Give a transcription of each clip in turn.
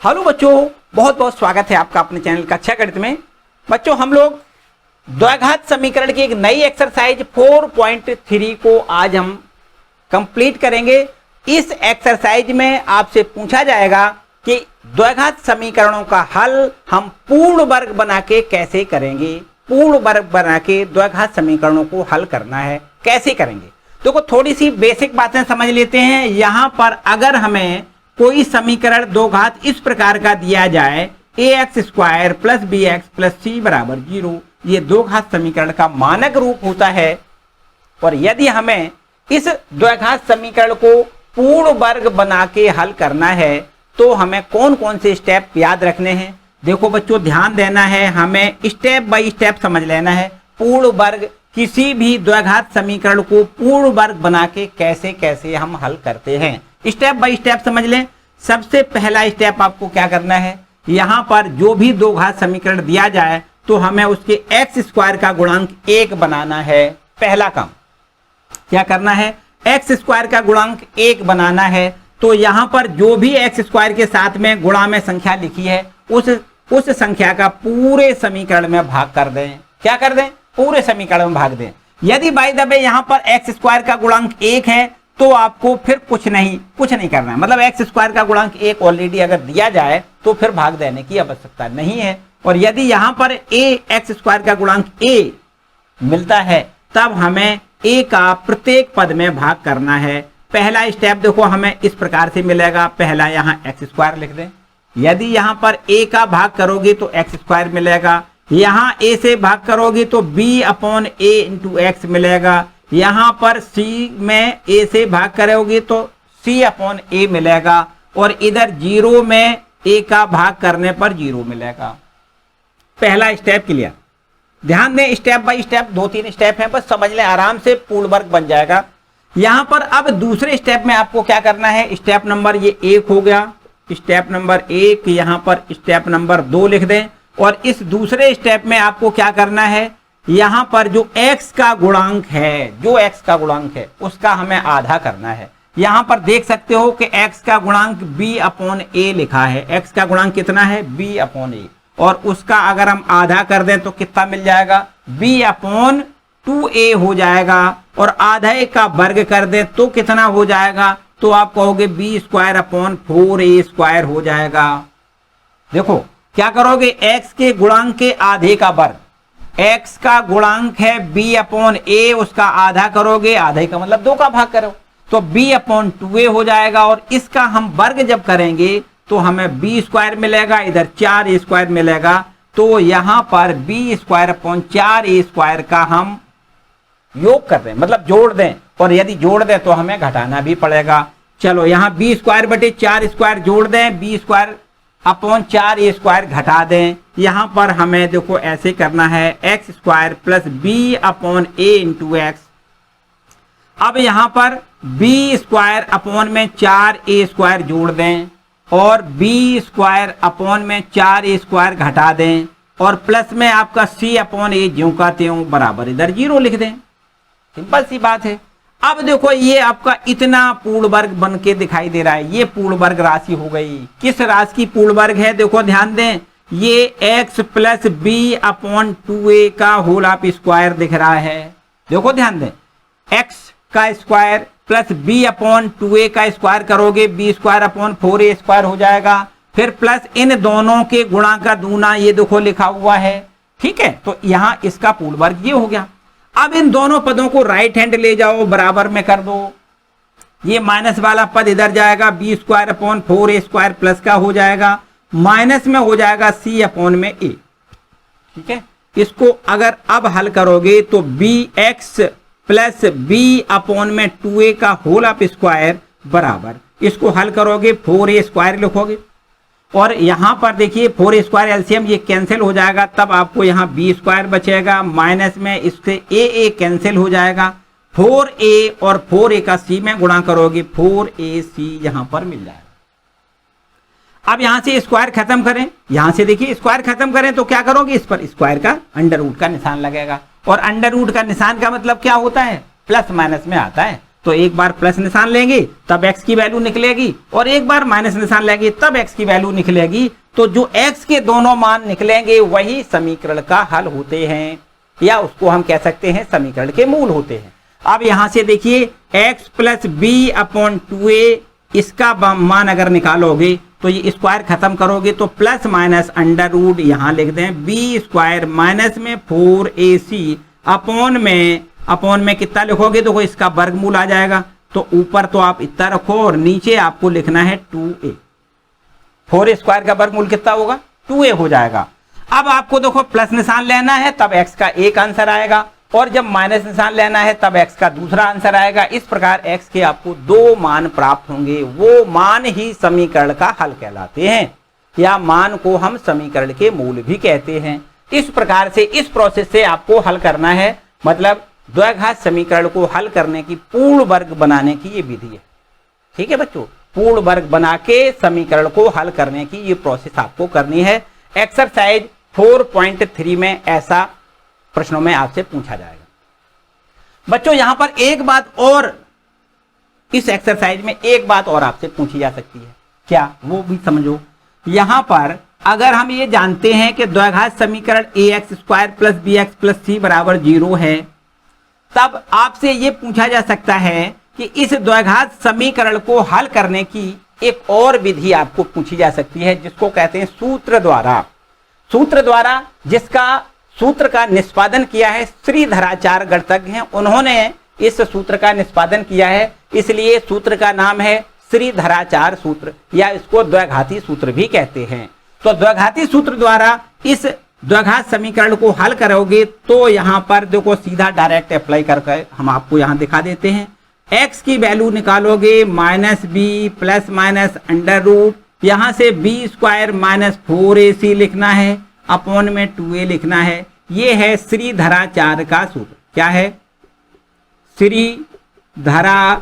Hello बच्चों, बहुत बहुत स्वागत है आपका अपने चैनल कक्षा गणित में। बच्चों, हम लोग द्विघात समीकरण की एक नई एक्सरसाइज 4.3 को आज हम कंप्लीट करेंगे। इस एक्सरसाइज में आपसे पूछा जाएगा कि द्विघात समीकरणों का हल हम पूर्ण वर्ग बना के कैसे करेंगे। पूर्ण वर्ग बना के द्विघात समीकरणों को हल करना है, कैसे करेंगे। देखो, थोड़ी सी बेसिक बातें समझ लेते हैं। यहां पर अगर हमें कोई समीकरण दो घात इस प्रकार का दिया जाए, ax² + bx + c = 0, ये दो घात समीकरण का मानक रूप होता है। और यदि हमें इस द्विघात समीकरण को पूर्ण वर्ग बना के हल करना है तो हमें कौन कौन से स्टेप याद रखने हैं। देखो बच्चों, ध्यान देना है, हमें स्टेप बाय स्टेप समझ लेना है। पूर्ण वर्ग, किसी भी द्विघात समीकरण को पूर्ण वर्ग बना के कैसे कैसे हम हल करते हैं, स्टेप बाय स्टेप समझ लें। सबसे पहला स्टेप आपको क्या करना है, यहां पर जो भी दो घात समीकरण दिया जाए तो हमें उसके x² का गुणांक 1 बनाना है। पहला काम क्या करना है, x² का गुणांक 1 बनाना है। तो यहां पर जो भी x² के साथ में गुणा में संख्या लिखी है उस संख्या का पूरे समीकरण में भाग कर दें। क्या कर दें, पूरे समीकरण में भाग दें। यदि बाय द वे यहां पर x² का गुणांक 1 है तो आपको फिर कुछ नहीं करना है। मतलब x² का गुणांक 1 ऑलरेडी अगर दिया जाए तो फिर भाग देने की आवश्यकता नहीं है। और यदि यहां पर x² का गुणांक a मिलता है तब हमें a का प्रत्येक पद में भाग करना है। पहला स्टेप देखो हमें इस प्रकार से मिलेगा। पहला यहां x² लिख दें। यदि यहां पर a का भाग करोगे तो x² मिलेगा। यहां a से भाग करोगे तो b/a × x मिलेगा। यहां पर c में a से भाग करोगे तो c/a मिलेगा। और इधर 0 में a का भाग करने पर 0 मिलेगा। पहला स्टेप क्लियर। ध्यान दें, स्टेप बाय स्टेप 2-3 स्टेप हैं, बस समझ लें, आराम से पूर्ण वर्ग बन जाएगा। यहां पर अब दूसरे स्टेप में आपको क्या करना है, स्टेप नंबर ये 1 हो गया, स्टेप नंबर 1, यहां पर स्टेप नंबर 2 लिख दें। और इस दूसरे स्टेप में आपको क्या करना है, यहां पर जो x का गुणांक है उसका हमें आधा करना है। यहां पर देख सकते हो कि x का गुणांक b/a लिखा है। x का गुणांक कितना है, b/a, और उसका अगर हम आधा कर दें तो कितना मिल जाएगा, b/2a हो जाएगा। और आधे का वर्ग कर दें तो कितना हो जाएगा, तो आप कहोगे b²/4a² हो जाएगा। देखो क्या करोगे, x के गुणांक के आधे का वर्ग, x का गुणांक है b/a, उसका आधा करोगे, आधे का मतलब 2 का भाग करो तो b/2a हो जाएगा। और इसका हम वर्ग जब करेंगे तो हमें b² मिलेगा, इधर 4a² मिलेगा। तो यहां पर b²/4a² का हम योग कर दें, मतलब जोड़ दें। और यदि जोड़ दें तो हमें घटाना भी पड़ेगा। चलो यहां b²/4² जोड़ दें, b²/4a² घटा दें। यहां पर हमें देखो ऐसे करना है, x² + b/a × x। अब यहां पर b² में 4a² जोड़ दें और b²/4a² घटा दें और प्लस में आपका c/a ज्यों का त्यों बराबर इधर 0 लिख दें। सिंपल सी बात है। अब देखो ये आपका इतना पूर्ण वर्ग बन के दिखाई दे रहा है, ये पूर्ण वर्ग राशि हो गई। किस राशि की पूर्ण वर्ग है, देखो ध्यान दें, ये x + b/2a का होल ऑफ स्क्वायर दिख रहा है। देखो ध्यान दें, x का स्क्वायर प्लस b/2a का स्क्वायर करोगे, b²/4a² हो जाएगा। फिर प्लस इन दोनों के गुणा का दूना, ये देखो लिखा हुआ है, ठीक है। तो यहां इसका पूर्ण वर्ग ये हो गया। अब इन दोनों पदों को राइट हैंड ले जाओ, बराबर में कर दो। ये माइनस वाला पद इधर जाएगा, b²/4a² प्लस का हो जाएगा, माइनस में हो जाएगा c/a, ठीक है। इसको अगर अब हल करोगे तो bx + b/2a का होल ऑफ स्क्वायर बराबर, इसको हल करोगे 4a² लिखोगे। और यहां पर देखिए 4a² एलसीएम ये कैंसिल हो जाएगा, तब आपको यहां b² बचेगा, माइनस में इससे a कैंसिल हो जाएगा। 4a और 4a का c में गुणा करोगे, 4ac यहां पर मिल जाएगा। अब यहां से स्क्वायर खत्म करें, यहां से देखिए स्क्वायर खत्म करें तो क्या करोगे, इस पर स्क्वायर का अंडर रूट का निशान लगेगा। और अंडर रूट का निशान का मतलब क्या होता है, प्लस माइनस में आता है। तो एक बार प्लस निशान लेंगे तब x की वैल्यू निकलेगी, और एक बार माइनस निशान लेंगे तब x की वैल्यू निकलेगी। तो जो x के दोनों मान निकलेंगे वही समीकरण का हल होते हैं, या उसको हम कह सकते हैं समीकरण के मूल होते हैं। अब यहां से देखिए x plus B upon 2a, इसका मान अगर निकालोगे तो ये स्क्वायर खत्म करोगे तो प्लस माइनस अंडर रूट यहां लिख दें बी स्क्वायर माइनस में 4ac अपॉन में कितना लिखोगे तो इसका वर्गमूल आ जाएगा। तो ऊपर तो आप इतना रखो और नीचे आपको लिखना है 2a। 4 स्क्वायर का वर्गमूल कितना होगा 2a हो जाएगा। अब आपको देखो प्लस निशान लेना है तब x का एक आंसर आएगा, और जब माइनस निशान लेना है तब x का दूसरा आंसर आएगा। इस प्रकार x के आपको दो मान प्राप्त होंगे, वो मान ही समीकरण का हल कहलाते हैं, या मान को हम समीकरण के मूल भी कहते हैं। इस प्रकार से इस प्रोसेस से आपको हल करना है, मतलब द्विघात समीकरण को हल करने की पूर्ण वर्ग बनाने की ये विधि है। ठीक है बच्चों, पूर्ण वर्ग बना के समीकरण को हल करने की ये प्रोसेस आपको करनी है। एक्सरसाइज 4.3 में ऐसा प्रश्नों में आपसे पूछा जाएगा। बच्चों यहां पर एक बात और, इस एक्सरसाइज में एक बात और आपसे पूछी जा सकती है, क्या वो भी समझो। यहां पर अगर हम ये जानते हैं कि द्विघात समीकरण ax square plus bx plus c बराबर 0 है, तब आपसे ये पूछा जा सकता है कि इस द्विघात समीकरण को हल करने की एक और विधि आपको पूछी जा सकती है, जिसको कहते हैं सूत्र द्वारा, जिसका सूत्र का निष्पादन किया है श्रीधराचार्य गणितज्ञ हैं, उन्होंने इस सूत्र का निष्पादन किया है, इसलिए सूत्र का नाम है श्रीधराचार्य सूत्र, या इसको द्विघाती सूत्र भी कहते हैं। तो द्विघाती सूत्र द्वारा इस द्विघात समीकरण को हल करोगे तो यहां पर देखो सीधा डायरेक्ट अप्लाई करके हम आपको यहां दिखा देते हैं। x की वैल्यू निकालोगे minus B plus minus under root, यहां से बी स्क्वायर माइनस 4ac लिखना है अपॉन में 2a लिखना है। ये है श्रीधराचार्य का सूत्र। क्या है? श्रीधराचार्य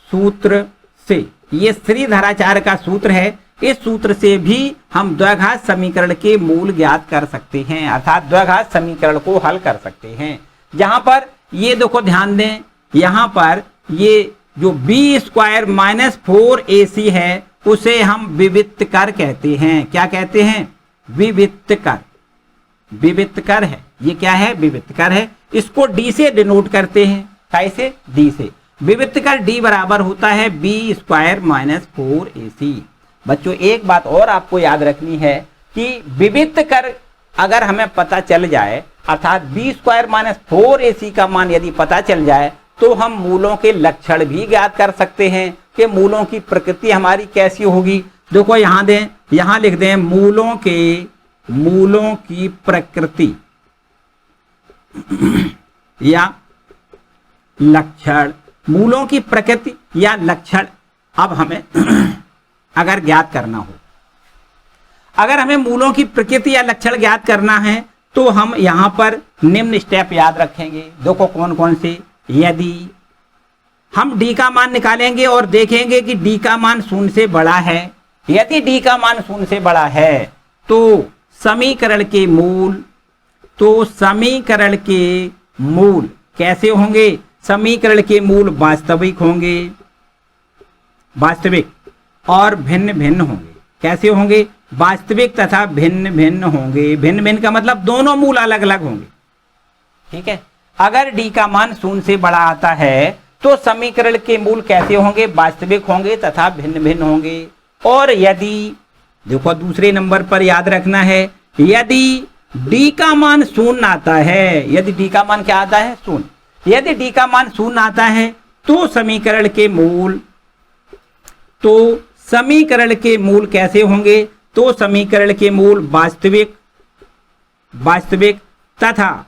सूत्र से, ये श्रीधराचार्य का सूत्र है। इस सूत्र से भी हम द्विघात समीकरण के मूल ज्ञात कर सकते हैं, अर्थात द्विघात समीकरण को हल कर सकते हैं। जहां पर ये देखो ध्यान दें, यहां पर ये जो बी स्क्वायर माइनस 4ac है उसे हम विविक्त कर कहते हैं। क्या कहते हैं? विविक्त कर। विविक्त कर है, ये क्या है? विविक्त कर है। इसको डी से डिनोट करते हैं। कैसे? डी से। विविक्त कर डी बराबर होता है बी स्क्वायर माइनस 4ac। बच्चों एक बात और आपको याद रखनी है कि विविक्त कर अगर हमें पता चल जाए, अर्थात बी स्क्वायर माइनस 4ac का मान यदि पता चल जाए, तो हम मूलों के लक्षण भी ज्ञात कर सकते हैं कि मूलों की प्रकृति हमारी कैसी होगी। देखो यहां दें, यहां लिख दें मूलों की प्रकृति या लक्षण। मूलों की प्रकृति या लक्षण अब हमें अगर ज्ञात करना हो, अगर हमें मूलों की प्रकृति या लक्षण ज्ञात करना है तो हम यहां पर निम्न स्टेप याद रखेंगे। देखो कौन कौन से। यदि हम d का मान निकालेंगे और देखेंगे कि d का मान 0 से बड़ा है, यदि d का मान 0 से बड़ा है तो समीकरण के मूल कैसे होंगे? समीकरण के मूल वास्तविक होंगे, वास्तविक और भिन्न भिन्न होंगे। कैसे होंगे? वास्तविक तथा भिन्न भिन्न होंगे। भिन्न भिन्न का मतलब दोनों मूल अलग अलग होंगे। ठीक है, अगर d का मान 0 से बड़ा आता है तो समीकरण के मूल कैसे होंगे? वास्तविक होंगे तथा भिन्न भिन्न होंगे। और यदि देखो दूसरे नंबर पर याद रखना है, यदि d का मान 0 आता है, यदि d का मान क्या आता है? 0। यदि d का मान 0 आता है तो समीकरण के मूल कैसे होंगे? तो समीकरण के मूल वास्तविक तथा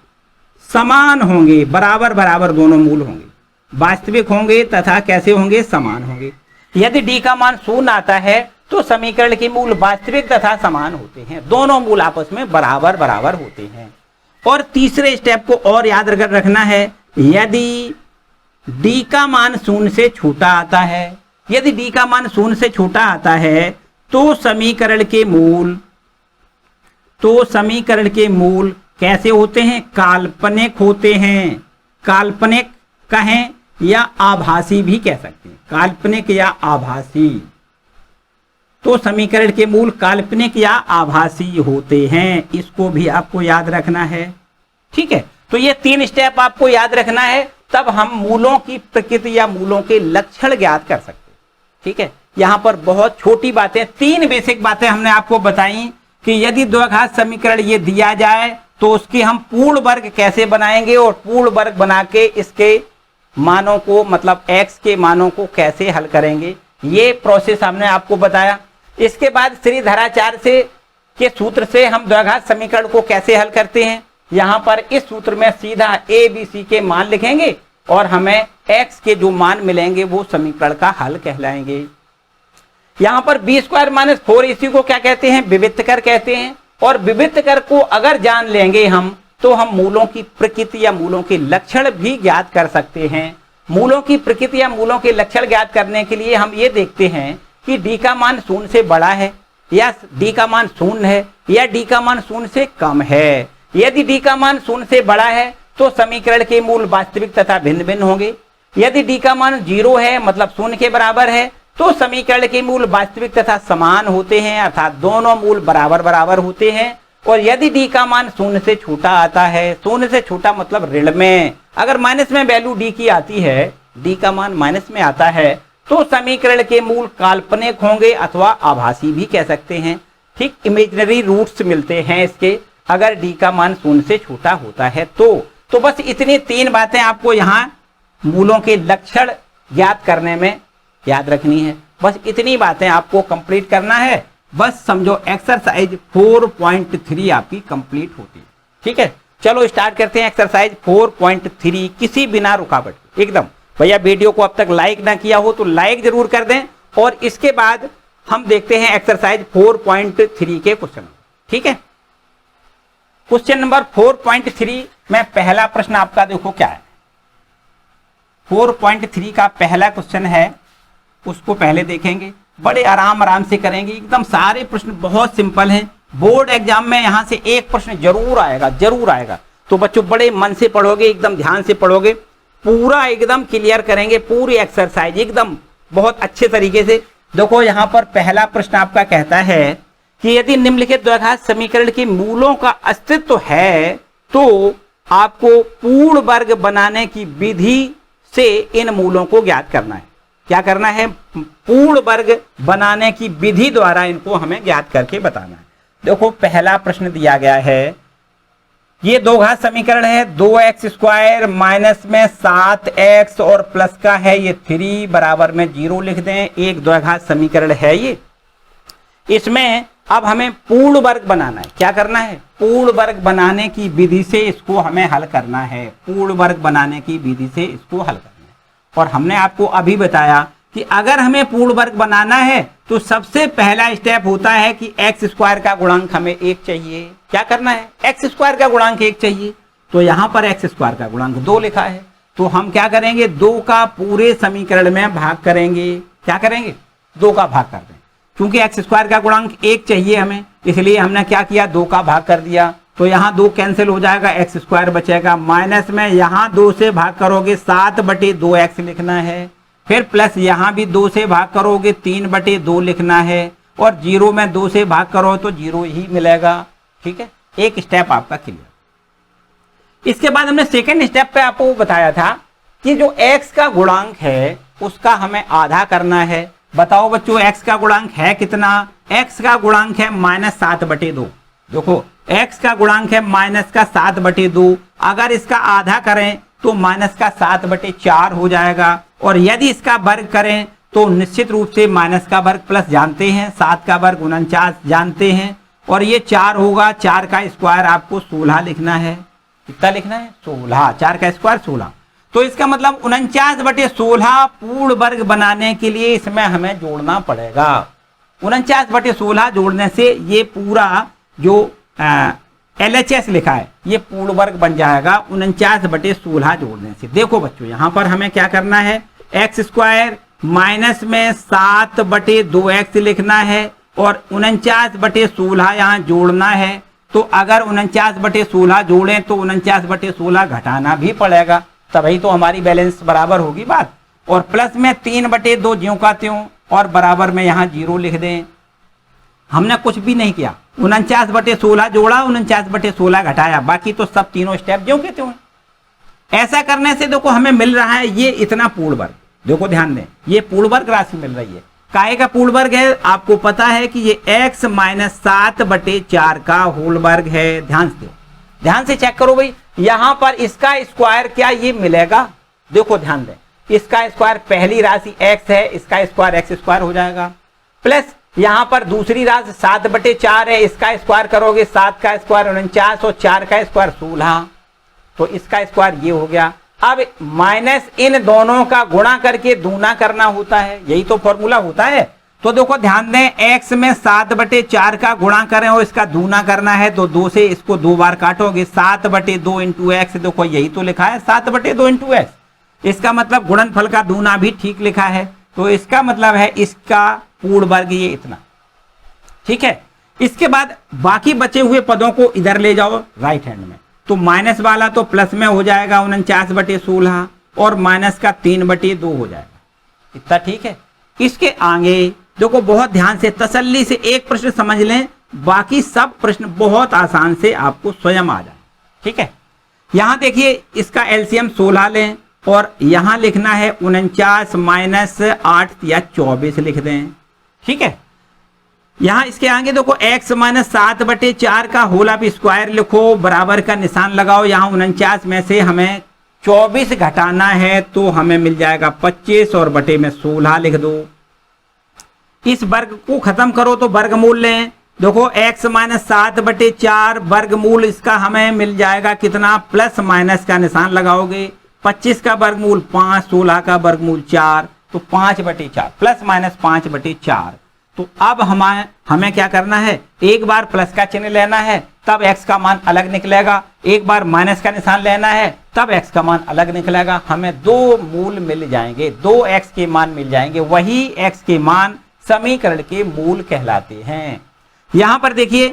समान होंगे। बराबर बराबर दोनों मूल होंगे, वास्तविक होंगे तथा कैसे होंगे? समान होंगे। यदि d का मान 0 आता है तो समीकरण के मूल वास्तविक तथा समान होते हैं, दोनों मूल आपस में बराबर बराबर होते हैं। और तीसरे स्टेप को और याद रखना है, यदि d का मान 0 से छोटा आता है, यदि d का मान 0 से छोटा आता है तो समीकरण के मूल कैसे होते हैं? काल्पनिक होते हैं। कहें या आभासी भी कह सकते हैं, काल्पनिक या आभासी। तो समीकरण के मूल काल्पनिक या आभासी होते हैं, इसको भी आपको याद रखना है। ठीक है, तो ये 3 स्टेप आपको याद रखना है, तब हम मूलों की प्रकृति या मूलों के लक्षण ज्ञात कर सकते हैं। ठीक है, यहां पर बहुत छोटी बातें, 3 बेसिक बातें हमने आपको बताई कि यदि द्विघात समीकरण ये दिया जाए तो उसकी हम पूर्ण वर्ग कैसे बनाएंगे और पूर्ण वर्ग बना के इसके मानों को, मतलब x के मानों को कैसे हल करेंगे, ये प्रोसेस हमने आपको बताया। इसके बाद श्रीधराचार्य से के सूत्र से हम द्विघात समीकरण को कैसे हल करते हैं। यहां पर इस सूत्र में सीधा a b c के मान लिखेंगे और हमें x के जो मान मिलेंगे वो समीकरण का हल कहलाएंगे। यहां पर b² - 4ac को क्या कहते हैं, विविक्तकर कहते हैं। और विविक्तकर को अगर जान लेंगे हम तो हम मूलों की प्रकृति या मूलों के लक्षण भी ज्ञात कर सकते हैं। मूलों की प्रकृति या मूलों के लक्षण ज्ञात करने के लिए हम ये देखते हैं कि d का मान 0 से बड़ा है या d का मान 0 है या d का मान 0 से कम है। यदि d का मान 0 से बड़ा है तो समीकरण के मूल वास्तविक तथा भिन्न भिन्न होंगे। यदि d का मान 0 है, मतलब 0 के बराबर है, तो समीकरण के मूल वास्तविक तथा समान होते हैं, अर्थात दोनों मूल बराबर बराबर होते हैं। और यदि d का मान 0 से छोटा आता है, 0 से छोटा मतलब ऋण में, अगर माइनस में वैल्यू d की आती है, d का मान माइनस में आता है, तो समीकरण के मूल काल्पनिक होंगे अथवा आभासी भी कह सकते हैं। ठीक, इमेजिनरी रूट्स मिलते हैं इसके, अगर d का मान 0 से छोटा होता है तो बस इतनी 3 बातें आपको यहाँ मूलों के लक्षण ज्ञात करने में याद रखनी है। बस इतनी बातें आपको कंप्लीट करना है, बस समझो एक्सरसाइज 4.3 आपकी कंप्लीट होती है। ठीक है, चलो स्टार्ट करते हैं एक्सरसाइज 4.3 किसी बिना रुकावट के एकदम। भैया वीडियो को अब तक लाइक ना किया हो तो लाइक जरूर कर दें, और इसके बाद हम देखते हैं एक्सरसाइज 4.3 के क्वेश्चन। ठीक है, क्वेश्चन नंबर 4.3 में पहला प्रश्न आपका देखो क्या है। 4.3 का पहला क्वेश्चन है, उसको पहले देखेंगे, बड़े आराम से करेंगे, एकदम सारे प्रश्न बहुत सिंपल हैं। बोर्ड एग्जाम में यहां से एक प्रश्न जरूर आएगा। तो बच्चों बड़े मन से पढ़ोगे, एकदम ध्यान से पढ़ोगे, पूरा एकदम क्लियर करेंगे, पूरी एक्सरसाइज एकदम बहुत अच्छे तरीके से। देखो यहां पर पहला प्रश्न आपका कहता है कि यदि निम्नलिखित द्विघात समीकरण के मूलों का अस्तित्व है तो आपको पूर्ण वर्ग बनाने की विधि से इन मूलों को ज्ञात करना है। क्या करना है, पूर्ण वर्ग बनाने की विधि द्वारा इनको हमें ज्ञात करके बताना है। देखो पहला प्रश्न दिया गया है, ये दो घात समीकरण है, 2x² माइनस में 7x और प्लस का है ये 3 बराबर में 0 लिख दें। एक द्विघात समीकरण है ये, इसमें अब हमें पूर्ण वर्ग बनाना है। क्या करना है, पूर्ण वर्ग बनाने की विधि से इसको हमें हल करना है। पूर्ण वर्ग बनाने की विधि से इसको हल करना है। और हमने आपको अभी बताया कि अगर हमें पूर्ण वर्ग बनाना है तो सबसे पहला स्टेप होता है कि x² का गुणांक हमें 1 चाहिए। क्या करना है, x² का गुणांक 1 चाहिए। तो यहां पर x² का गुणांक 2 लिखा है, तो हम क्या करेंगे, 2 का पूरे समीकरण में भाग करेंगे। क्या करेंगे, 2 का भाग कर दें। क्योंकि x² का गुणांक 1 चाहिए हमें, इसलिए हमने क्या किया, 2 का भाग कर दिया। तो यहाँ 2 कैंसिल हो जाएगा, x² बचेगा। माइनस में यहाँ 2 से भाग करोगे 7/2x लिखना है। फिर प्लस यहाँ भी 2 से भाग करोगे 3/2 लिखना है। और 0 में 2 से भाग करो तो 0 ही मिलेगा। ठीक है, एक स्टेप आपका क्लियर। इसके बाद हमने सेकेंड स्टेप पे आपको बताया था कि जो x का गुणांक है उसका हमें आधा करना है। बताओ बच्चों, x का गुणांक है कितना, x का गुणांक है -7/2। देखो x का गुणांक है -7/2, अगर इसका आधा करें तो -7/4 हो जाएगा। और यदि इसका वर्ग करें तो निश्चित रूप से माइनस का वर्ग प्लस जानते हैं, 7 का वर्ग 49 जानते हैं, और ये 4 होगा। 4 का स्क्वायर आपको 16 लिखना है। कितना लिखना है, 16। 4 का स्क्वायर 16। तो इसका मतलब 49/16 पूर्ण वर्ग बनाने के लिए इसमें हमें जोड़ना पड़ेगा। 49/16 जोड़ने से ये पूरा जो LHS लिखा है ये पूर्ण वर्ग बन जाएगा 49/16 जोड़ने से। देखो बच्चों यहाँ पर हमें क्या करना है, x² माइनस में 7/2x लिखना है और 49/16 यहाँ जोड़ना है। तो अगर 49/16 जोड़ें तो 49/16 घटाना भी पड़ेगा। तभी तो हमारी बैलेंस बराबर होगी बात। और प्लस में 3/2 ज्यों का त्यों और बराबर में यहाँ 0 लिख दें। हमने कुछ भी नहीं किया, 49/16 जोड़ा, 49/16 घटाया, बाकी तो सब तीनों स्टेप ज्यों के त्यों है। ऐसा करने से देखो हमें मिल रहा है ये इतना पूर्ण वर्ग। देखो ध्यान दें, ये पूर्ण वर्ग राशि मिल रही है। काहे का पूर्ण वर्ग है? आपको पता है कि ये x - 7/4 का होल वर्ग है। ध्यान से चेक करो भाई, यहां पर इसका स्क्वायर क्या ये मिलेगा? देखो ध्यान दें, इसका स्क्वायर पहली राशि x है, इसका स्क्वायर x² हो जाएगा, प्लस यहां पर दूसरी राशि 7/4 है, इसका स्क्वायर करोगे 7 का स्क्वायर 49 और 4 का स्क्वायर 16, तो इसका स्क्वायर ये हो गया। अब माइनस इन दोनों का गुणा करके दूना करना होता है, यही तो फॉर्मूला होता है। तो देखो ध्यान दें, x में 7/4 का गुणा करें और इसका दूना करना है, तो 2 से इसको 2 बार काटोगे, 7/2 इंटू x। देखो यही तो लिखा है 7/2 इंटू x, इसका मतलब गुणनफल का दूना भी ठीक लिखा है। तो इसका मतलब है इसका पूर्ण वर्ग ये इतना, ठीक है। इसके बाद बाकी बचे हुए पदों को इधर ले जाओ राइट हैंड में, तो माइनस वाला तो प्लस में हो जाएगा 49/16 और माइनस का 3/2 हो जाएगा, इतना ठीक है। इसके आगे देखो बहुत ध्यान से तसल्ली से एक प्रश्न समझ लें, बाकी सब प्रश्न बहुत आसान से आपको स्वयं आ जाए, ठीक है। यहां देखिए इसका एलसीएम 16 लें और यहां लिखना है 49 - 8 या 24 लिख दें, ठीक है। यहां इसके आगे देखो x - 7/4 का होल ऑफ स्क्वायर लिखो, बराबर का निशान लगाओ, यहां 49 में से हमें 24 घटाना है तो हमें मिल जाएगा 25 और बटे में 16 लिख दो। इस वर्ग को खत्म करो तो वर्गमूल लें, देखो x - 7/4 वर्गमूल इसका हमें मिल जाएगा कितना, प्लस माइनस का निशान लगाओगे, 25 का वर्गमूल 5, 16 का वर्गमूल 4, तो 5/4 प्लस माइनस 5/4। तो अब हमें क्या करना है, एक बार प्लस का चिन्ह लेना है तब x का मान अलग निकलेगा, एक बार माइनस का निशान लेना है तब x का मान अलग निकलेगा। हमें दो मूल मिल जाएंगे, 2x के मान मिल जाएंगे, वही x के मान समीकरण के मूल कहलाते हैं। यहां पर देखिए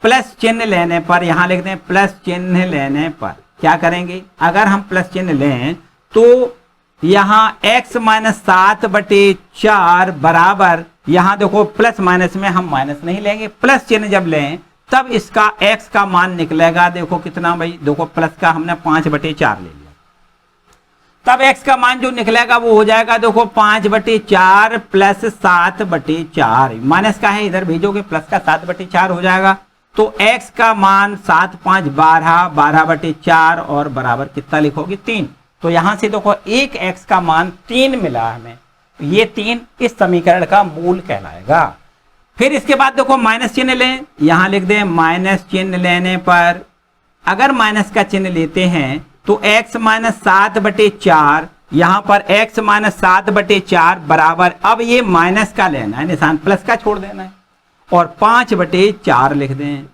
प्लस चिन्ह लेने पर, यहां लिखते हैं प्लस चिन्ह लेने पर क्या करेंगे, अगर हम प्लस चिन्ह लें तो यहां x - 7/4 बराबर, यहां देखो प्लस माइनस में हम माइनस नहीं लेंगे, प्लस चिन्ह जब लें तब इसका x का मान निकलेगा, देखो कितना भाई, देखो प्लस का हमने 5/4 ले लिया, तब x का मान जो निकलेगा वो हो जाएगा देखो 5/4 प्लस 7/4, माइनस का है इधर भेजोगे प्लस का 7/4 हो जाएगा, तो x का मान 7 × 5 = 12/4 और बराबर कितना लिखोगे 3। तो यहां से देखो एक x का मान 3 मिला हमें, ये 3 इस समीकरण का मूल कहलाएगा। फिर इसके बाद देखो माइनस चिन्ह लें, यहां लिख दें माइनस चिन्ह लेने पर, अगर माइनस का चिन्ह लेते हैं तो x - 7/4, यहां पर x - 7/4 बराबर, अब ये माइनस का लेना है निशान, प्लस का छोड़ देना है और 5/4 लिख दें।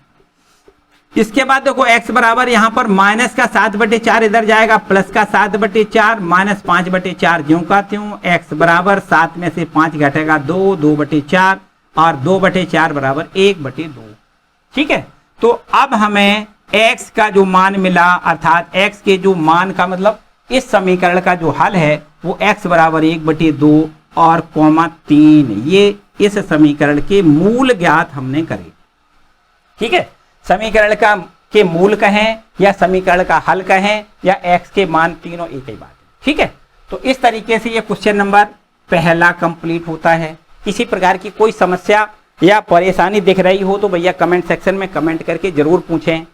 इसके बाद देखो x बराबर, यहां पर माइनस का 7/4 इधर जाएगा, प्लस का 7/4 माइनस 5/4 ज्यों का त्यों, x बराबर 7 में से 5 घटेगा 2, 2/4 और 2/4 बराबर 1/2, ठीक है। तो अब हमें x का जो मान मिला, अर्थात x के जो मान का मतलब इस समीकरण का जो हल है वो x बराबर 1/2 और 3, ये इस समीकरण के मूल ज्ञात हमने करे, ठीक है। समीकरण का के मूल कहें या समीकरण का हल कहें या x के मान, तीनों एक ही बात है, ठीक है। तो इस तरीके से ये क्वेश्चन नंबर पहला कंप्लीट होता है। किसी प्रकार की कोई समस्या या परेशानी दिख रही हो तो भैया कमेंट सेक्शन में कमेंट करके जरूर पूछें।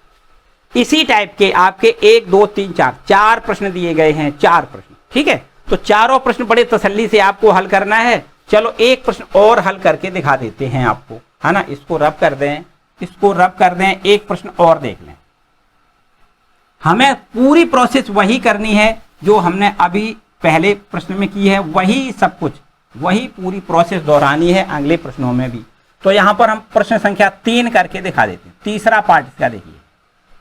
इसी टाइप के आपके 1, 2, 3, 4 प्रश्न दिए गए हैं, 4 प्रश्न, ठीक है। तो चारों प्रश्न बड़े तसल्ली से आपको हल करना है। चलो एक प्रश्न और हल करके दिखा देते हैं आपको, है ना। इसको रब कर दें, इसको रब कर दें, एक प्रश्न और देख लें। हमें पूरी प्रोसेस वही करनी है जो हमने अभी पहले प्रश्न में की है, वही सब कुछ, वही पूरी प्रोसेस दोहरानी है अगले प्रश्नों में भी। तो यहां पर हम प्रश्न संख्या 3 करके दिखा देते हैं। तीसरा पार्ट इसका देखिए,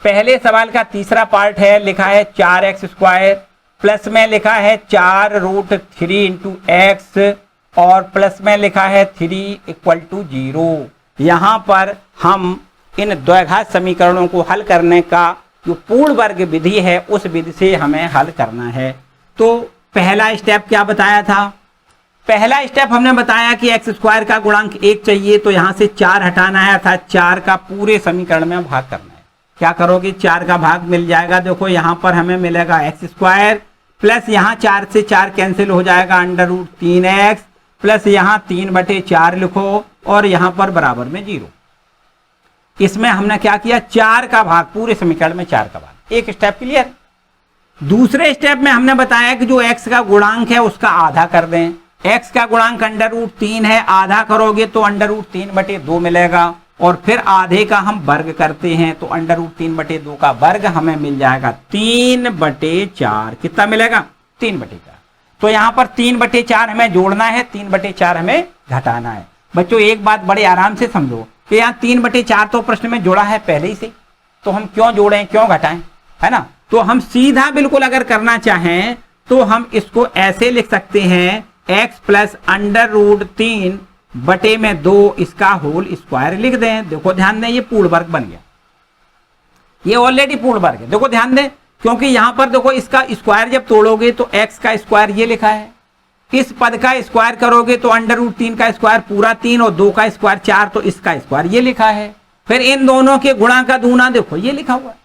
पहले सवाल का तीसरा पार्ट है, लिखा है 4x² प्लस में लिखा है 4√3 × x और प्लस में लिखा है 3 = 0। यहां पर हम इन द्विघात समीकरणों को हल करने का जो पूर्ण वर्ग विधि है उस विधि से हमें हल करना है। तो पहला स्टेप क्या बताया था? पहला स्टेप हमने बताया कि एक्स स्क्वायर का गुणांक 1 चाहिए, तो यहां से 4 हटाना है, अर्थात 4 का पूरे समीकरण में भाग करना है। क्या करोगे? 4 का भाग मिल जाएगा। देखो यहां पर हमें मिलेगा एक्स स्क्वायर प्लस यहाँ 4 से 4 कैंसिल हो जाएगा, अंडर रूट 3x प्लस यहाँ 3/4 लिखो और यहां पर बराबर में 0। इसमें हमने क्या किया? 4 का भाग, पूरे समीकरण में 4 का भाग। एक स्टेप क्लियर। दूसरे स्टेप में हमने बताया कि जो x का गुणांक है उसका आधा कर दें। x का गुणांक अंडर रूट 3 है, आधा करोगे तो अंडर रूट 3/2 मिलेगा और फिर आधे का हम वर्ग करते हैं तो अंडर रूट 3/2 का वर्ग हमें मिल जाएगा 3/4। कितना मिलेगा? 3/4। तो यहां पर 3/4 हमें जोड़ना है, 3/4 हमें घटाना है। बच्चों एक बात बड़े आराम से समझो कि यहाँ 3/4 तो प्रश्न में जोड़ा है पहले ही से, तो हम क्यों जोड़ें, क्यों घटाएं, है ना? तो हम सीधा बिल्कुल अगर करना चाहें तो हम इसको ऐसे लिख सकते हैं, x प्लस अंडर रूट 3/2 इसका होल स्क्वायर लिख दें। देखो ध्यान दें, ये पूर्ण वर्ग बन गया, ये ऑलरेडी पूर्ण वर्ग है। देखो ध्यान दें, क्योंकि यहां पर देखो इसका स्क्वायर जब तोड़ोगे तो x का स्क्वायर ये लिखा है, इस पद का स्क्वायर करोगे तो अंडर रूट 3 का स्क्वायर पूरा 3 और 2 का स्क्वायर 4, तो इसका स्क्वायर ये लिखा है। फिर इन दोनों के गुणा का दूना देखो ये लिखा हुआ है,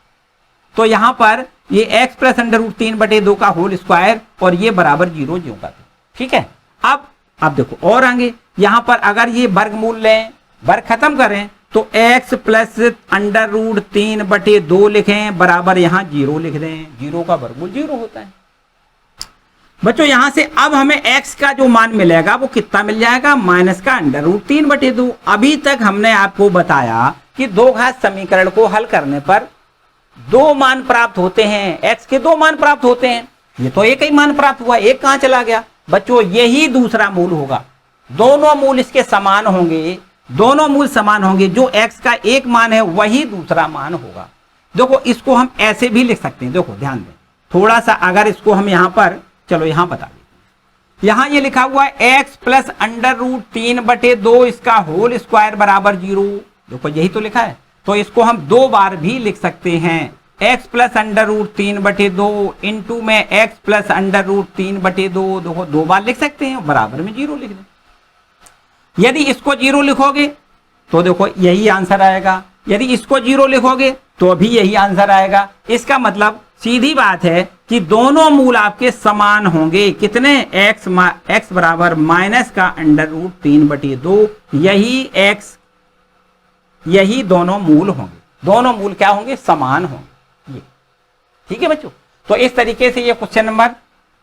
तो यहां पर ये x प्लस अंडर रूट 3/2 का होल स्क्वायर और ये बराबर 0 ज्यों का। ठीक है। अब देखो और आगे यहां पर अगर ये वर्गमूल लें, वर्ग खत्म करें तो x प्लस अंडर रूट 3/2 लिखें बराबर यहां 0 लिख दें। 0 का वर्गमूल 0 होता है। बच्चों यहां से अब हमें x का जो मान मिलेगा वो कितना मिल जाएगा? माइनस का अंडर रूट 3/2। अभी तक हमने आपको बताया कि दो घात समीकरण को हल करने पर 2 मान प्राप्त होते हैं, x के 2 मान प्राप्त होते हैं। ये तो एक ही मान प्राप्त हुआ, एक कहां चला गया? बच्चों यही दूसरा मूल होगा। दोनों मूल इसके समान होंगे, दोनों मूल समान होंगे। जो x का एक मान है वही दूसरा मान होगा। देखो इसको हम ऐसे भी लिख सकते हैं। देखो ध्यान दें थोड़ा सा, अगर इसको हम यहां पर, चलो यहां बता देते हैं। यहां ये लिखा हुआ है x प्लस अंडर रूट 3/2 इसका होल स्क्वायर बराबर 0। देखो यही तो लिखा है, तो इसको हम 2 बार भी लिख सकते हैं। x plus under root 3/2 into में x प्लस अंडर रूट 3/2, देखो 2 बार लिख सकते हैं, बराबर में 0 लिख दें। यदि इसको 0 लिखोगे तो देखो यही आंसर आएगा, यदि इसको 0 लिखोगे तो भी यही आंसर आएगा। इसका मतलब सीधी बात है कि दोनों मूल आपके समान होंगे। कितने? x बराबर माइनस का अंडर रूट 3/2, यही दोनों मूल होंगे। दोनों मूल क्या होंगे? समान होंगे। ये ठीक है बच्चों। तो इस तरीके से ये क्वेश्चन नंबर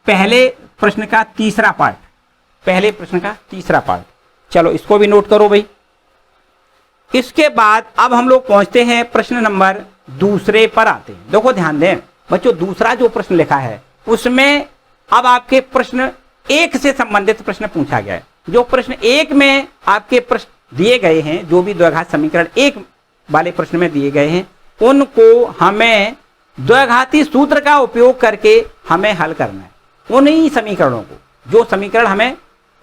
पहले प्रश्न का तीसरा पार्ट, पहले प्रश्न का तीसरा पार्ट, चलो इसको भी नोट करो भाई। इसके बाद अब हम लोग पहुंचते हैं प्रश्न नंबर दूसरे पर आते हैं। देखो ध्यान दें बच्चों, दूसरा जो प्रश्न लिखा है उसमें अब आपके प्रश्न 1 से संबंधित प्रश्न पूछा गया है। जो प्रश्न 1 में आपके प्रश्न दिए गए हैं, जो भी द्विघात समीकरण 1 वाले प्रश्न में दिए गए हैं, उनको हमें द्विघाती सूत्र का उपयोग करके हमें हल करना है। उन्हीं समीकरणों को, जो समीकरण हमें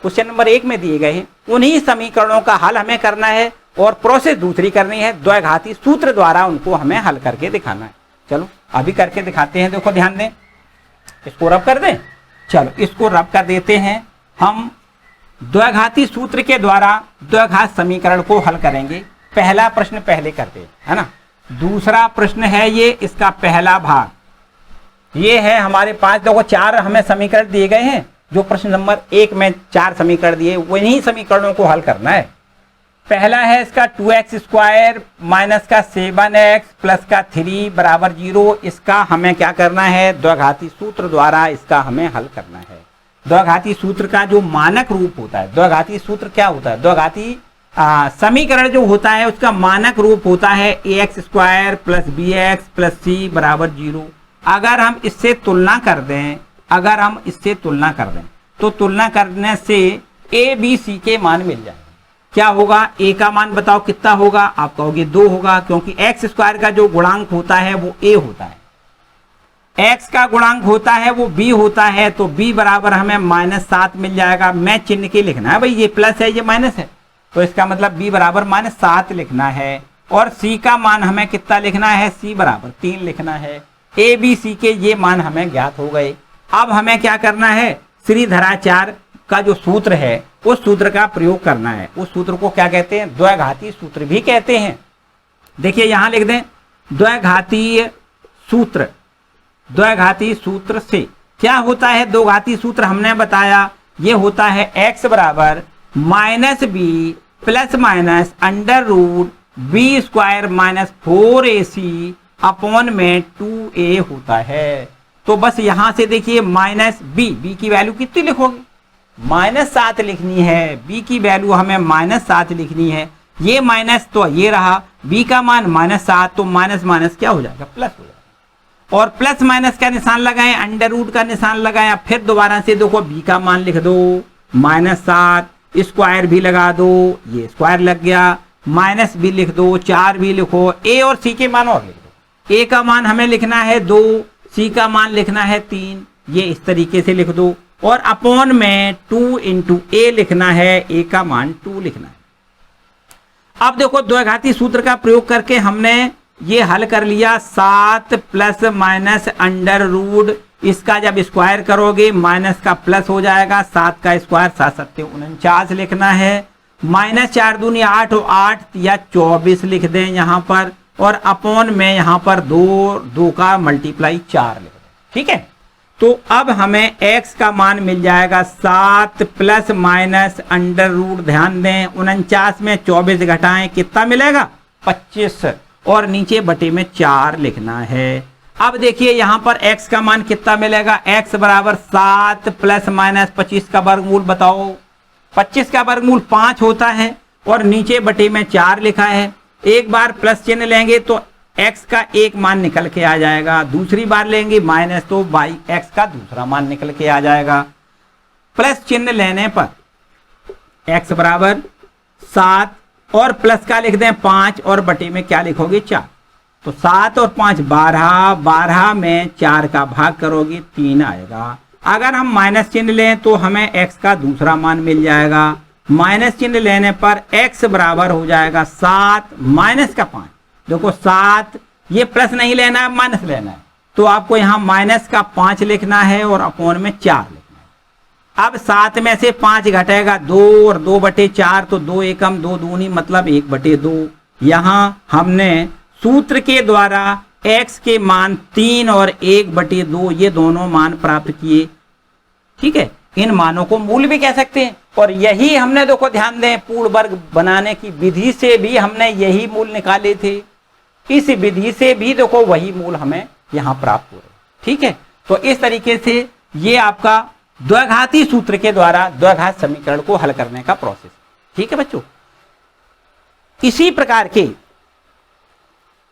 क्वेश्चन नंबर 1 में दिए गए हैं, उन्हीं समीकरणों का हल हमें करना है और प्रोसेस दूसरी करनी है, द्विघाती सूत्र द्वारा उनको हमें हल करके दिखाना है। चलो अभी करके दिखाते हैं। देखो ध्यान दें, इसको रब कर दें। चलो इसको रब कर देते हैं। हम द्विघाती सूत्र के द्वारा द्विघात समीकरण को हल करेंगे। पहला प्रश्न पहले करते हैं, है ना। दूसरा प्रश्न है ये, इसका पहला भाग ये है हमारे पास। देखो 4 हमें समीकरण दिए गए हैं। जो प्रश्न नंबर 1 में 4 समीकरण दिए, वही समीकरणों को हल करना है। पहला है इसका 2x स्क्वायर माइनस का 7x प्लस का 3 बराबर 0। इसका हमें क्या करना है? द्विघाती सूत्र द्वारा इसका हमें हल करना है। द्विघाती सूत्र का जो मानक रूप होता है, द्विघाती सूत्र क्या होता है? द्विघाती समीकरण जो होता है उसका मानक रूप होता है ax square plus bx plus c बराबर 0। अगर हम इससे तुलना कर दें, अगर हम इससे तुलना कर दें तो तुलना करने से a b c के मान मिल जाएंगे। क्या होगा? a का मान बताओ कितना होगा? आप कहोगे 2 होगा, क्योंकि x स्क्वायर का जो गुणांक होता है वो a होता है, x का गुणांक होता है वो b होता है, तो b बराबर हमें -7 मिल जाएगा। मैं चिन्ह के लिखना है भाई, ये प्लस है ये माइनस है, तो इसका मतलब b बराबर -7 लिखना है। और सी का मान हमें कितना लिखना है, सी बराबर 3 लिखना है। ए बी सी के ये मान हमें ज्ञात हो गए। अब हमें क्या करना है, श्रीधराचार्य का जो सूत्र है उस सूत्र का प्रयोग करना है। उस सूत्र को क्या कहते हैं, द्विघाती सूत्र भी कहते हैं। देखिए यहां लिख दें द्विघातीय सूत्र। द्विघाती सूत्र से क्या होता है, दो घाती सूत्र हमने बताया, ये होता है x बराबर minus B plus minus under root B square minus 4ac upon में 2a होता है। तो बस यहां से देखिए माइनस बी की वैल्यू कितनी लिखोगे, -7 लिखनी है। बी की वैल्यू हमें -7 लिखनी है। ये माइनस तो ये रहा, बी का मान -7, तो माइनस माइनस क्या हो जाएगा, प्लस हो जाएगा। और प्लस माइनस का निशान लगाएं, अंडर रूट का निशान लगाएं। फिर दोबारा से देखो बी का मान लिख दो -7, स्क्वायर भी लगा दो, ये स्क्वायर लग गया, माइनस भी लिख दो, 4 भी लिखो। ए और सी के मान और लिख दो। ए का मान हमें लिखना है 2, सी का मान लिखना है 3, ये इस तरीके से लिख दो। और अपॉन में 2 इंटू ए लिखना है, ए का मान 2 लिखना है। अब देखो द्विघाती सूत्र का प्रयोग करके हमने ये हल कर लिया। 7 प्लस माइनस अंडर रूट, इसका जब स्क्वायर करोगे माइनस का प्लस हो जाएगा, 7 का स्क्वायर 7 7 49 लिखना है। -4 दूनी 8 और 8 या 24 लिख दें यहाँ पर। और अपॉन में यहाँ पर 2 का मल्टीप्लाई 4 लिख दें। ठीक है, तो अब हमें x का मान मिल जाएगा 7 प्लस माइनस अंडर रूट, ध्यान दें 49 में 24 घटाएं कितना मिलेगा, 25, और नीचे बटे में 4 लिखना है। अब देखिए यहां पर x का मान कितना मिलेगा, x बराबर 7 प्लस माइनस 25 का वर्गमूल बताओ। 25 का वर्गमूल 5 होता है और नीचे बटे में 4 लिखा है। एक बार प्लस चिन्ह लेंगे तो x का एक मान निकल के आ जाएगा, दूसरी बार लेंगे माइनस तो x का दूसरा मान निकल के आ जाएगा। प्लस चिन्ह लेने पर x बराबर 7 और प्लस का लिख दें 5 और बटे में क्या लिखोगे, 4। तो 7 और 5 12, 12 में 4 का भाग करोगे 3 आएगा। अगर हम माइनस चिन्ह लें तो हमें x का दूसरा मान मिल जाएगा। माइनस चिन्ह लेने पर x बराबर हो जाएगा 7 माइनस का 5। देखो 7, ये प्लस नहीं लेना है, माइनस लेना है, तो आपको यहाँ माइनस का 5 लिखना है और अपॉन में 4 लिखना है। अब 7 में से 5 घटेगा 2 और 2 बटे 4, तो 2 एकम 2 दूनी मतलब 1 बटे 2। यहाँ हमने सूत्र के द्वारा x के मान 3 और 1 बटे 2 ये दोनों मान प्राप्त किए। ठीक है, इन मानों को मूल भी कह सकते हैं। और यही हमने देखो ध्यान दें, पूर्ण वर्ग बनाने की विधि से भी हमने यही मूल निकाले थे। इस विधि से भी देखो वही मूल हमें यहां प्राप्त हो रहे। ठीक है, तो इस तरीके से ये आपका द्विघाती सूत्र के द्वारा द्विघात समीकरण को हल करने का प्रोसेस। ठीक है बच्चों, इसी प्रकार के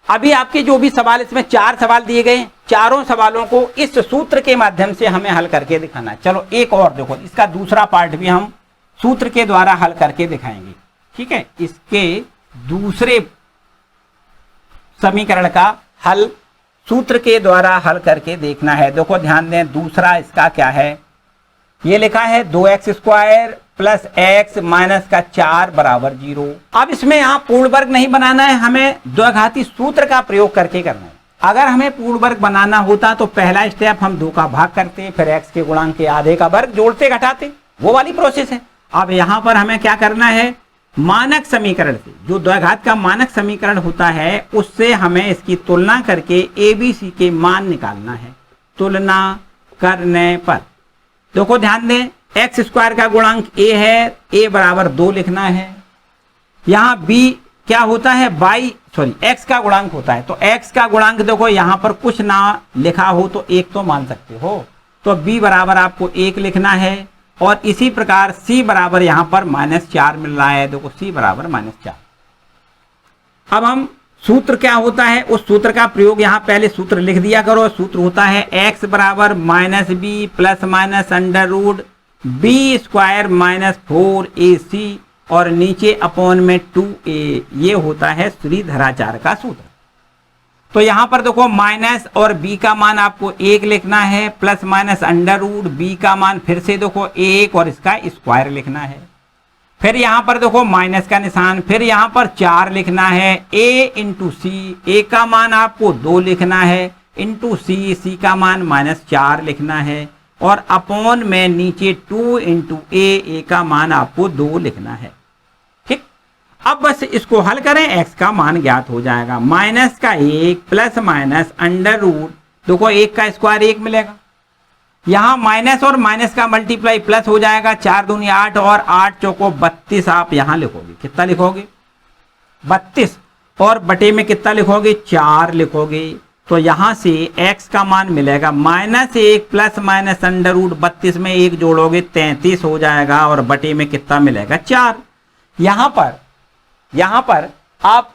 अभी आपके जो भी सवाल, इसमें 4 सवाल दिए गए, चारों सवालों को इस सूत्र के माध्यम से हमें हल करके दिखाना है। चलो एक और देखो, इसका दूसरा पार्ट भी हम सूत्र के द्वारा हल करके दिखाएंगे। ठीक है, इसके दूसरे समीकरण का हल सूत्र के द्वारा हल करके देखना है। देखो ध्यान दें, दूसरा इसका क्या है, ये लिखा है 2x square plus x minus का 4 बराबर 0। अब इसमें यहाँ पूर्ण वर्ग नहीं बनाना है, हमें द्विघाती सूत्र का प्रयोग करके करना है। अगर हमें पूर्ण वर्ग बनाना होता तो पहला स्टेप हम 2 का भाग करते, फिर x के गुणांक के आधे का वर्ग जोड़ते घटाते, वो वाली प्रोसेस है। अब यहाँ पर हमें क्या करना है, मानक समीकरण से, जो द्विघात का मानक समीकरण होता है उससे हमें इसकी तुलना करके ABC के मान निकालना है। तुलना करने पर देखो ध्यान दें, x स्क्वायर का गुणांक a है, a बराबर 2 लिखना है। यहाँ b क्या होता है, x का गुणांक होता है। तो x का गुणांक देखो यहाँ पर कुछ ना लिखा हो तो 1 तो मान सकते हो, तो b बराबर आपको 1 लिखना है। और इसी प्रकार c बराबर यहाँ पर -4 मिल रहा है, देखो c बराबर -4। अब हम सूत्र क्या होता है उस सूत्र का प्रयोग, यहाँ पहले सूत्र लिख दिया करो। सूत्र होता है x बराबर -b plus minus under root b square minus 4ac और नीचे अपॉन में 2a, ये होता है श्रीधराचार्य का सूत्र। तो यहां पर देखो माइनस और b का मान आपको 1 लिखना है, plus minus under root b का मान फिर से देखो 1 और इसका स्क्वायर लिखना है। फिर यहां पर देखो माइनस का निशान, फिर यहां पर 4 लिखना है, a इंटू सी, ए का मान आपको 2 लिखना है, इंटू सी, सी का मान -4 लिखना है, और अपॉन में नीचे 2 इंटू ए का मान आपको 2 लिखना है। ठीक, अब बस इसको हल करें, x का मान ज्ञात हो जाएगा। माइनस का 1 प्लस माइनस अंडर रूट, देखो 1 का स्क्वायर 1 मिलेगा, यहां माइनस और माइनस का मल्टीप्लाई प्लस हो जाएगा, 4 दूनी 8 और 8 चौको 32 आप यहां लिखोगे, कितना लिखोगे 32, और बटे में कितना लिखोगे 4 लिखोगे, तो यहां से x का मान मिलेगा -1 प्लस माइनस अंडर रूट 32 में 1 जोड़ोगे 33 हो जाएगा, और बटे में कितना मिलेगा 4। यहां पर आप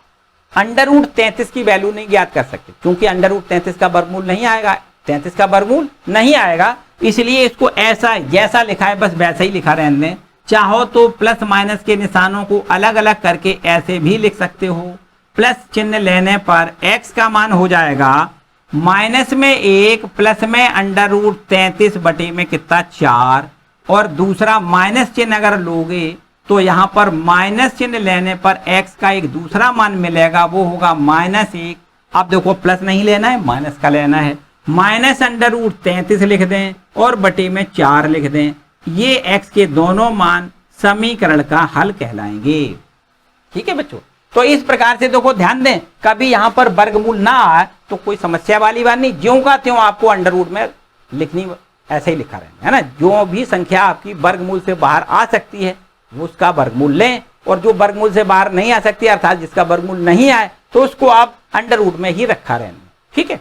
अंडर रूट 33 की वैल्यू नहीं ज्ञात कर सकते, क्योंकि अंडर रूट 33 का वर्गमूल नहीं आएगा, 33 का वर्गमूल नहीं आएगा, इसलिए इसको ऐसा जैसा लिखा है बस वैसा ही लिखा रहने दें। चाहो तो प्लस माइनस के निशानों को अलग अलग करके ऐसे भी लिख सकते हो। प्लस चिन्ह लेने पर x का मान हो जाएगा माइनस में 1 प्लस में अंडर रूट 33 बटे में कितना 4, और दूसरा माइनस चिन्ह अगर लोगे तो यहां पर माइनस चिन्ह लेने पर x का एक दूसरा मान मिलेगा, वो होगा -1। अब देखो प्लस नहीं लेना है, माइनस का लेना है, माइनस अंडर रूट 33 लिख दें और बटे में 4 लिख दें। ये x के दोनों मान समीकरण का हल कहलाएंगे। ठीक है बच्चों, तो इस प्रकार से देखो ध्यान दें, कभी यहां पर वर्गमूल ना आए तो कोई समस्या वाली बात नहीं, ज्यों का त्यों आपको अंडर रूट में लिखनी, ऐसे ही लिखा रहना है ना। जो भी संख्या आपकी वर्गमूल से बाहर आ सकती है वो उसका वर्गमूल लें, और जो वर्गमूल से बाहर नहीं आ सकती अर्थात जिसका वर्गमूल नहीं आए तो उसको आप अंडर रूट में ही रखा रहना। ठीक है,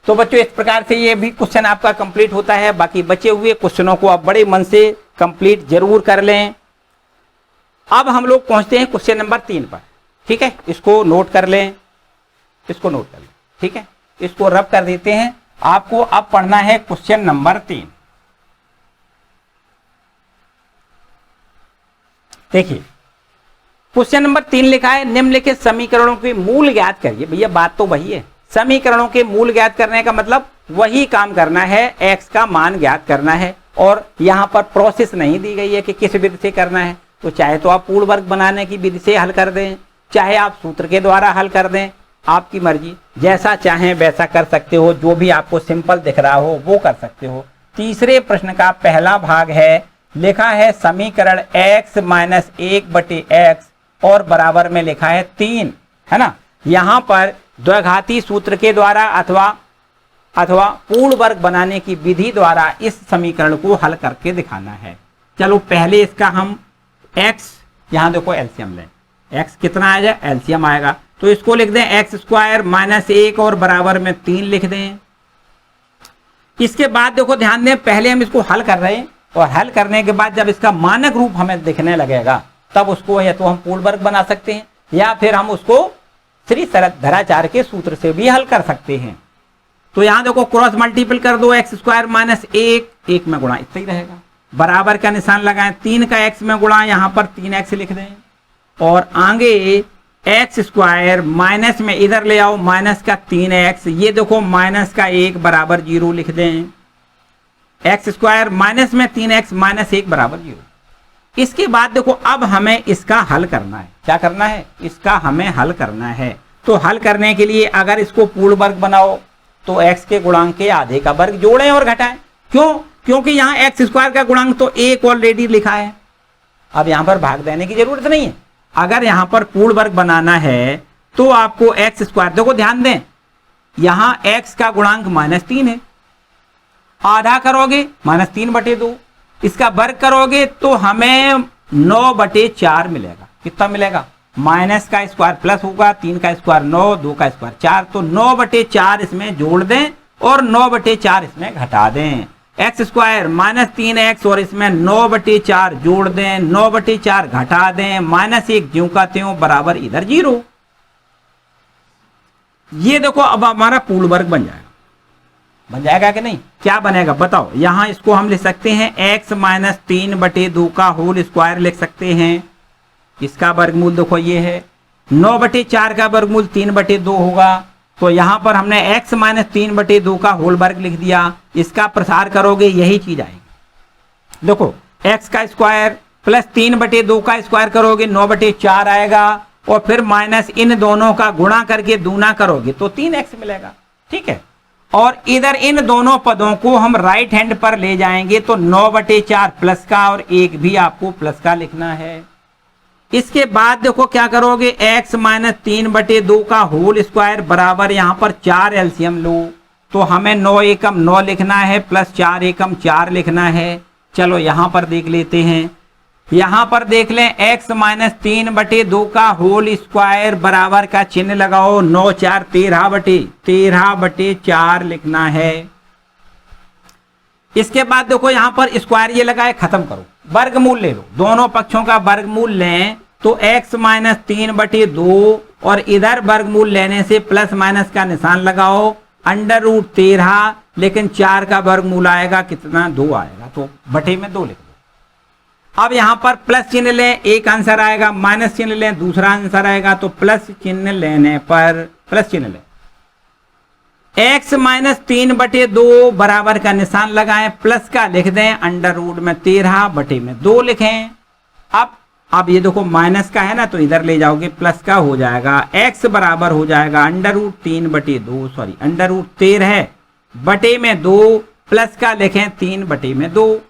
तो बच्चों इस प्रकार से ये भी क्वेश्चन आपका कंप्लीट होता है। बाकी बचे हुए क्वेश्चनों को आप बड़े मन से कंप्लीट जरूर कर लें। अब हम लोग पहुंचते हैं क्वेश्चन नंबर 3 पर। ठीक है, इसको नोट कर लें, इसको नोट कर लें। ठीक है, इसको रब कर देते हैं। आपको अब पढ़ना है क्वेश्चन नंबर 3। देखिए क्वेश्चन नंबर 3 लिखा है, निम्नलिखित समीकरणों के मूल ज्ञात करिए। भैया बात तो वही है, समीकरणों के मूल ज्ञात करने का मतलब वही काम करना है, x का मान ज्ञात करना है, और यहां पर प्रोसेस नहीं दी गई है कि किस विधि से करना है। तो चाहे तो आप पूर्ण वर्ग बनाने की विधि से हल कर दें, चाहे आप सूत्र के द्वारा हल कर दें, आपकी मर्जी, जैसा चाहें वैसा कर सकते हो, जो भी आपको सिंपल दिख रहा हो वो कर सकते हो। तीसरे प्रश्न का पहला भाग है, लिखा है समीकरण x माइनस 1/x और बराबर में लिखा है 3, है ना। यहां पर द्विघाती सूत्र के द्वारा अथवा पूर्ण वर्ग बनाने की विधि द्वारा इस समीकरण को हल करके दिखाना है। चलो पहले इसका हम x, यहां देखो एलसीएम लें, x कितना आएगा एलसीएम आएगा, तो इसको लिख दें x² माइनस 1 और बराबर में 3 लिख दें। इसके बाद देखो ध्यान दें, पहले हम इसको हल कर रहे हैं, और हल करने के बाद जब इसका मानक रूप हमें दिखने लगेगा तब उसको या तो हम पूर्ण वर्ग बना सकते हैं, या फिर हम उसको श्री शरतधराचार्य के सूत्र से भी हल कर सकते हैं। तो यहां देखो क्रॉस मल्टीपल कर दो, x² माइनस 1 में गुणा इतना ही रहेगा, बराबर का निशान लगाएं, 3 का x में गुणा, यहां पर 3x लिख दें, और आगे x² माइनस में इधर ले आओ, माइनस का 3x, ये देखो माइनस का 1 बराबर 0 लिख दें, x² माइनस में 3x माइनस 1 बराबर 0। इसके बाद देखो अब हमें इसका हल करना है। क्या करना है? इसका हमें हल करना है। तो हल करने के लिए अगर इसको पूर्ण वर्ग बनाओ तो x के गुणांक के आधे का वर्ग जोड़ें और घटाएं। क्यों? क्योंकि यहाँ x² का गुणांक तो 1 ऑलरेडी लिखा है, अब यहां पर भाग देने की जरूरत नहीं है। अगर यहां पर पूर्ण वर्ग बनाना है तो आपको x², देखो ध्यान दें, यहां x का गुणांक -3 है, आधा करोगे -3/2, इसका वर्ग करोगे तो हमें 9/4 मिलेगा। कितना मिलेगा? माइनस का स्क्वायर प्लस होगा, 3 का स्क्वायर 9, 2 का स्क्वायर 4, तो 9/4 इसमें जोड़ दें और 9/4 इसमें घटा दें। x² माइनस 3x और इसमें 9/4 जोड़ दें, 9/4 घटा दें, -1 ज्यों का त्यों बराबर इधर 0। ये देखो अब हमारा पूर्ण वर्ग बन जाएगा। बन जाएगा कि नहीं? क्या बनेगा बताओ? यहां इसको हम लिख सकते हैं x माइनस 3/2 का होल स्क्वायर लिख सकते हैं। इसका वर्गमूल देखो ये है, 9/4 का वर्गमूल 3/2 होगा, तो यहां पर हमने x माइनस 3/2 का होल वर्ग लिख दिया। इसका प्रसार करोगे यही चीज आएगी। देखो x का स्क्वायर प्लस 3/2 का स्क्वायर करोगे 9/4 आएगा, और फिर माइनस इन दोनों का गुणा करके दूना करोगे तो 3x मिलेगा। ठीक है, और इधर इन दोनों पदों को हम राइट हैंड पर ले जाएंगे तो 9/4 प्लस का और 1 भी आपको प्लस का लिखना है। इसके बाद देखो क्या करोगे, x माइनस 3/2 का होल स्क्वायर बराबर यहां पर 4 एलसीएम लो, तो हमें 9 एकम 9 लिखना है प्लस 4 एकम 4 लिखना है। चलो यहां पर देख लेते हैं, यहां पर देख लें x माइनस 3/2 का होल स्क्वायर बराबर का चिन्ह लगाओ, 9 4 13/4 लिखना है। इसके बाद देखो यहां पर स्क्वायर ये लगाए, खत्म करो, वर्गमूल ले लो, दोनों पक्षों का वर्गमूल लें तो x माइनस 3/2 और इधर वर्गमूल लेने से प्लस माइनस का निशान लगाओ, √13, लेकिन 4 का वर्गमूल आएगा कितना, 2 आएगा, तो बटे में 2 लिख दो। अब यहां पर प्लस चिन्ह लें, एक आंसर आएगा, माइनस चिन्ह लें, दूसरा आंसर आएगा, तो प्लस चिन्ह लेने पर प्लस चिन्ह लें, x माइनस 3/2 बराबर का निशान लगाएं, प्लस का लिख दें, √13/2 लिखें। अब ये देखो माइनस का है ना, तो इधर ले जाओगे प्लस का हो जाएगा, x बराबर हो जाएगा √3/2, सॉरी √13/2, प्लस का लिखें 3/2,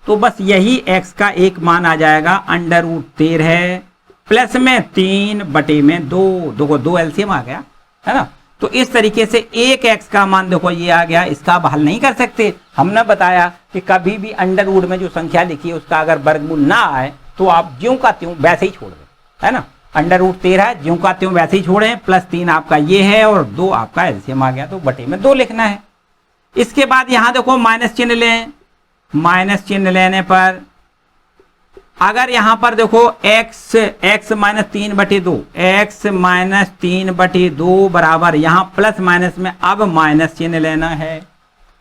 तो बस यही x का एक मान आ जाएगा, √13 प्लस में 3/2, देखो 2 एलसीएम आ गया है ना। तो इस तरीके से एक x का मान देखो ये आ गया, इसका आप हल नहीं कर सकते। हमने बताया कि कभी भी अंडर रूट में जो संख्या लिखी है उसका अगर वर्गमूल ना आए तो आप ज्यों का त्यों वैसे ही छोड़ दें, है ना। √13 ज्यों का त्यों वैसे ही छोड़ें, प्लस 3 आपका ये है और 2 आपका एलसीएम आ गया, तो बटे में 2 लिखना है। इसके बाद यहां देखो माइनस चिन्ह लें, माइनस चिन्ह लेने पर अगर यहां पर देखो x माइनस 3/2, x माइनस 3/2 बराबर यहां प्लस माइनस में अब माइनस चिन्ह लेना है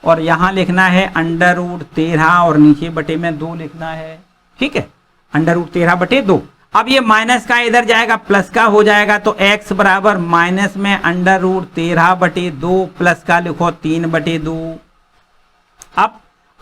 और यहां लिखना है √13 और नीचे बटे में 2 लिखना है। ठीक है, √13/2। अब ये माइनस का इधर जाएगा प्लस का हो जाएगा, तो x बराबर माइनस में √13/2 प्लस का लिखो 3/2।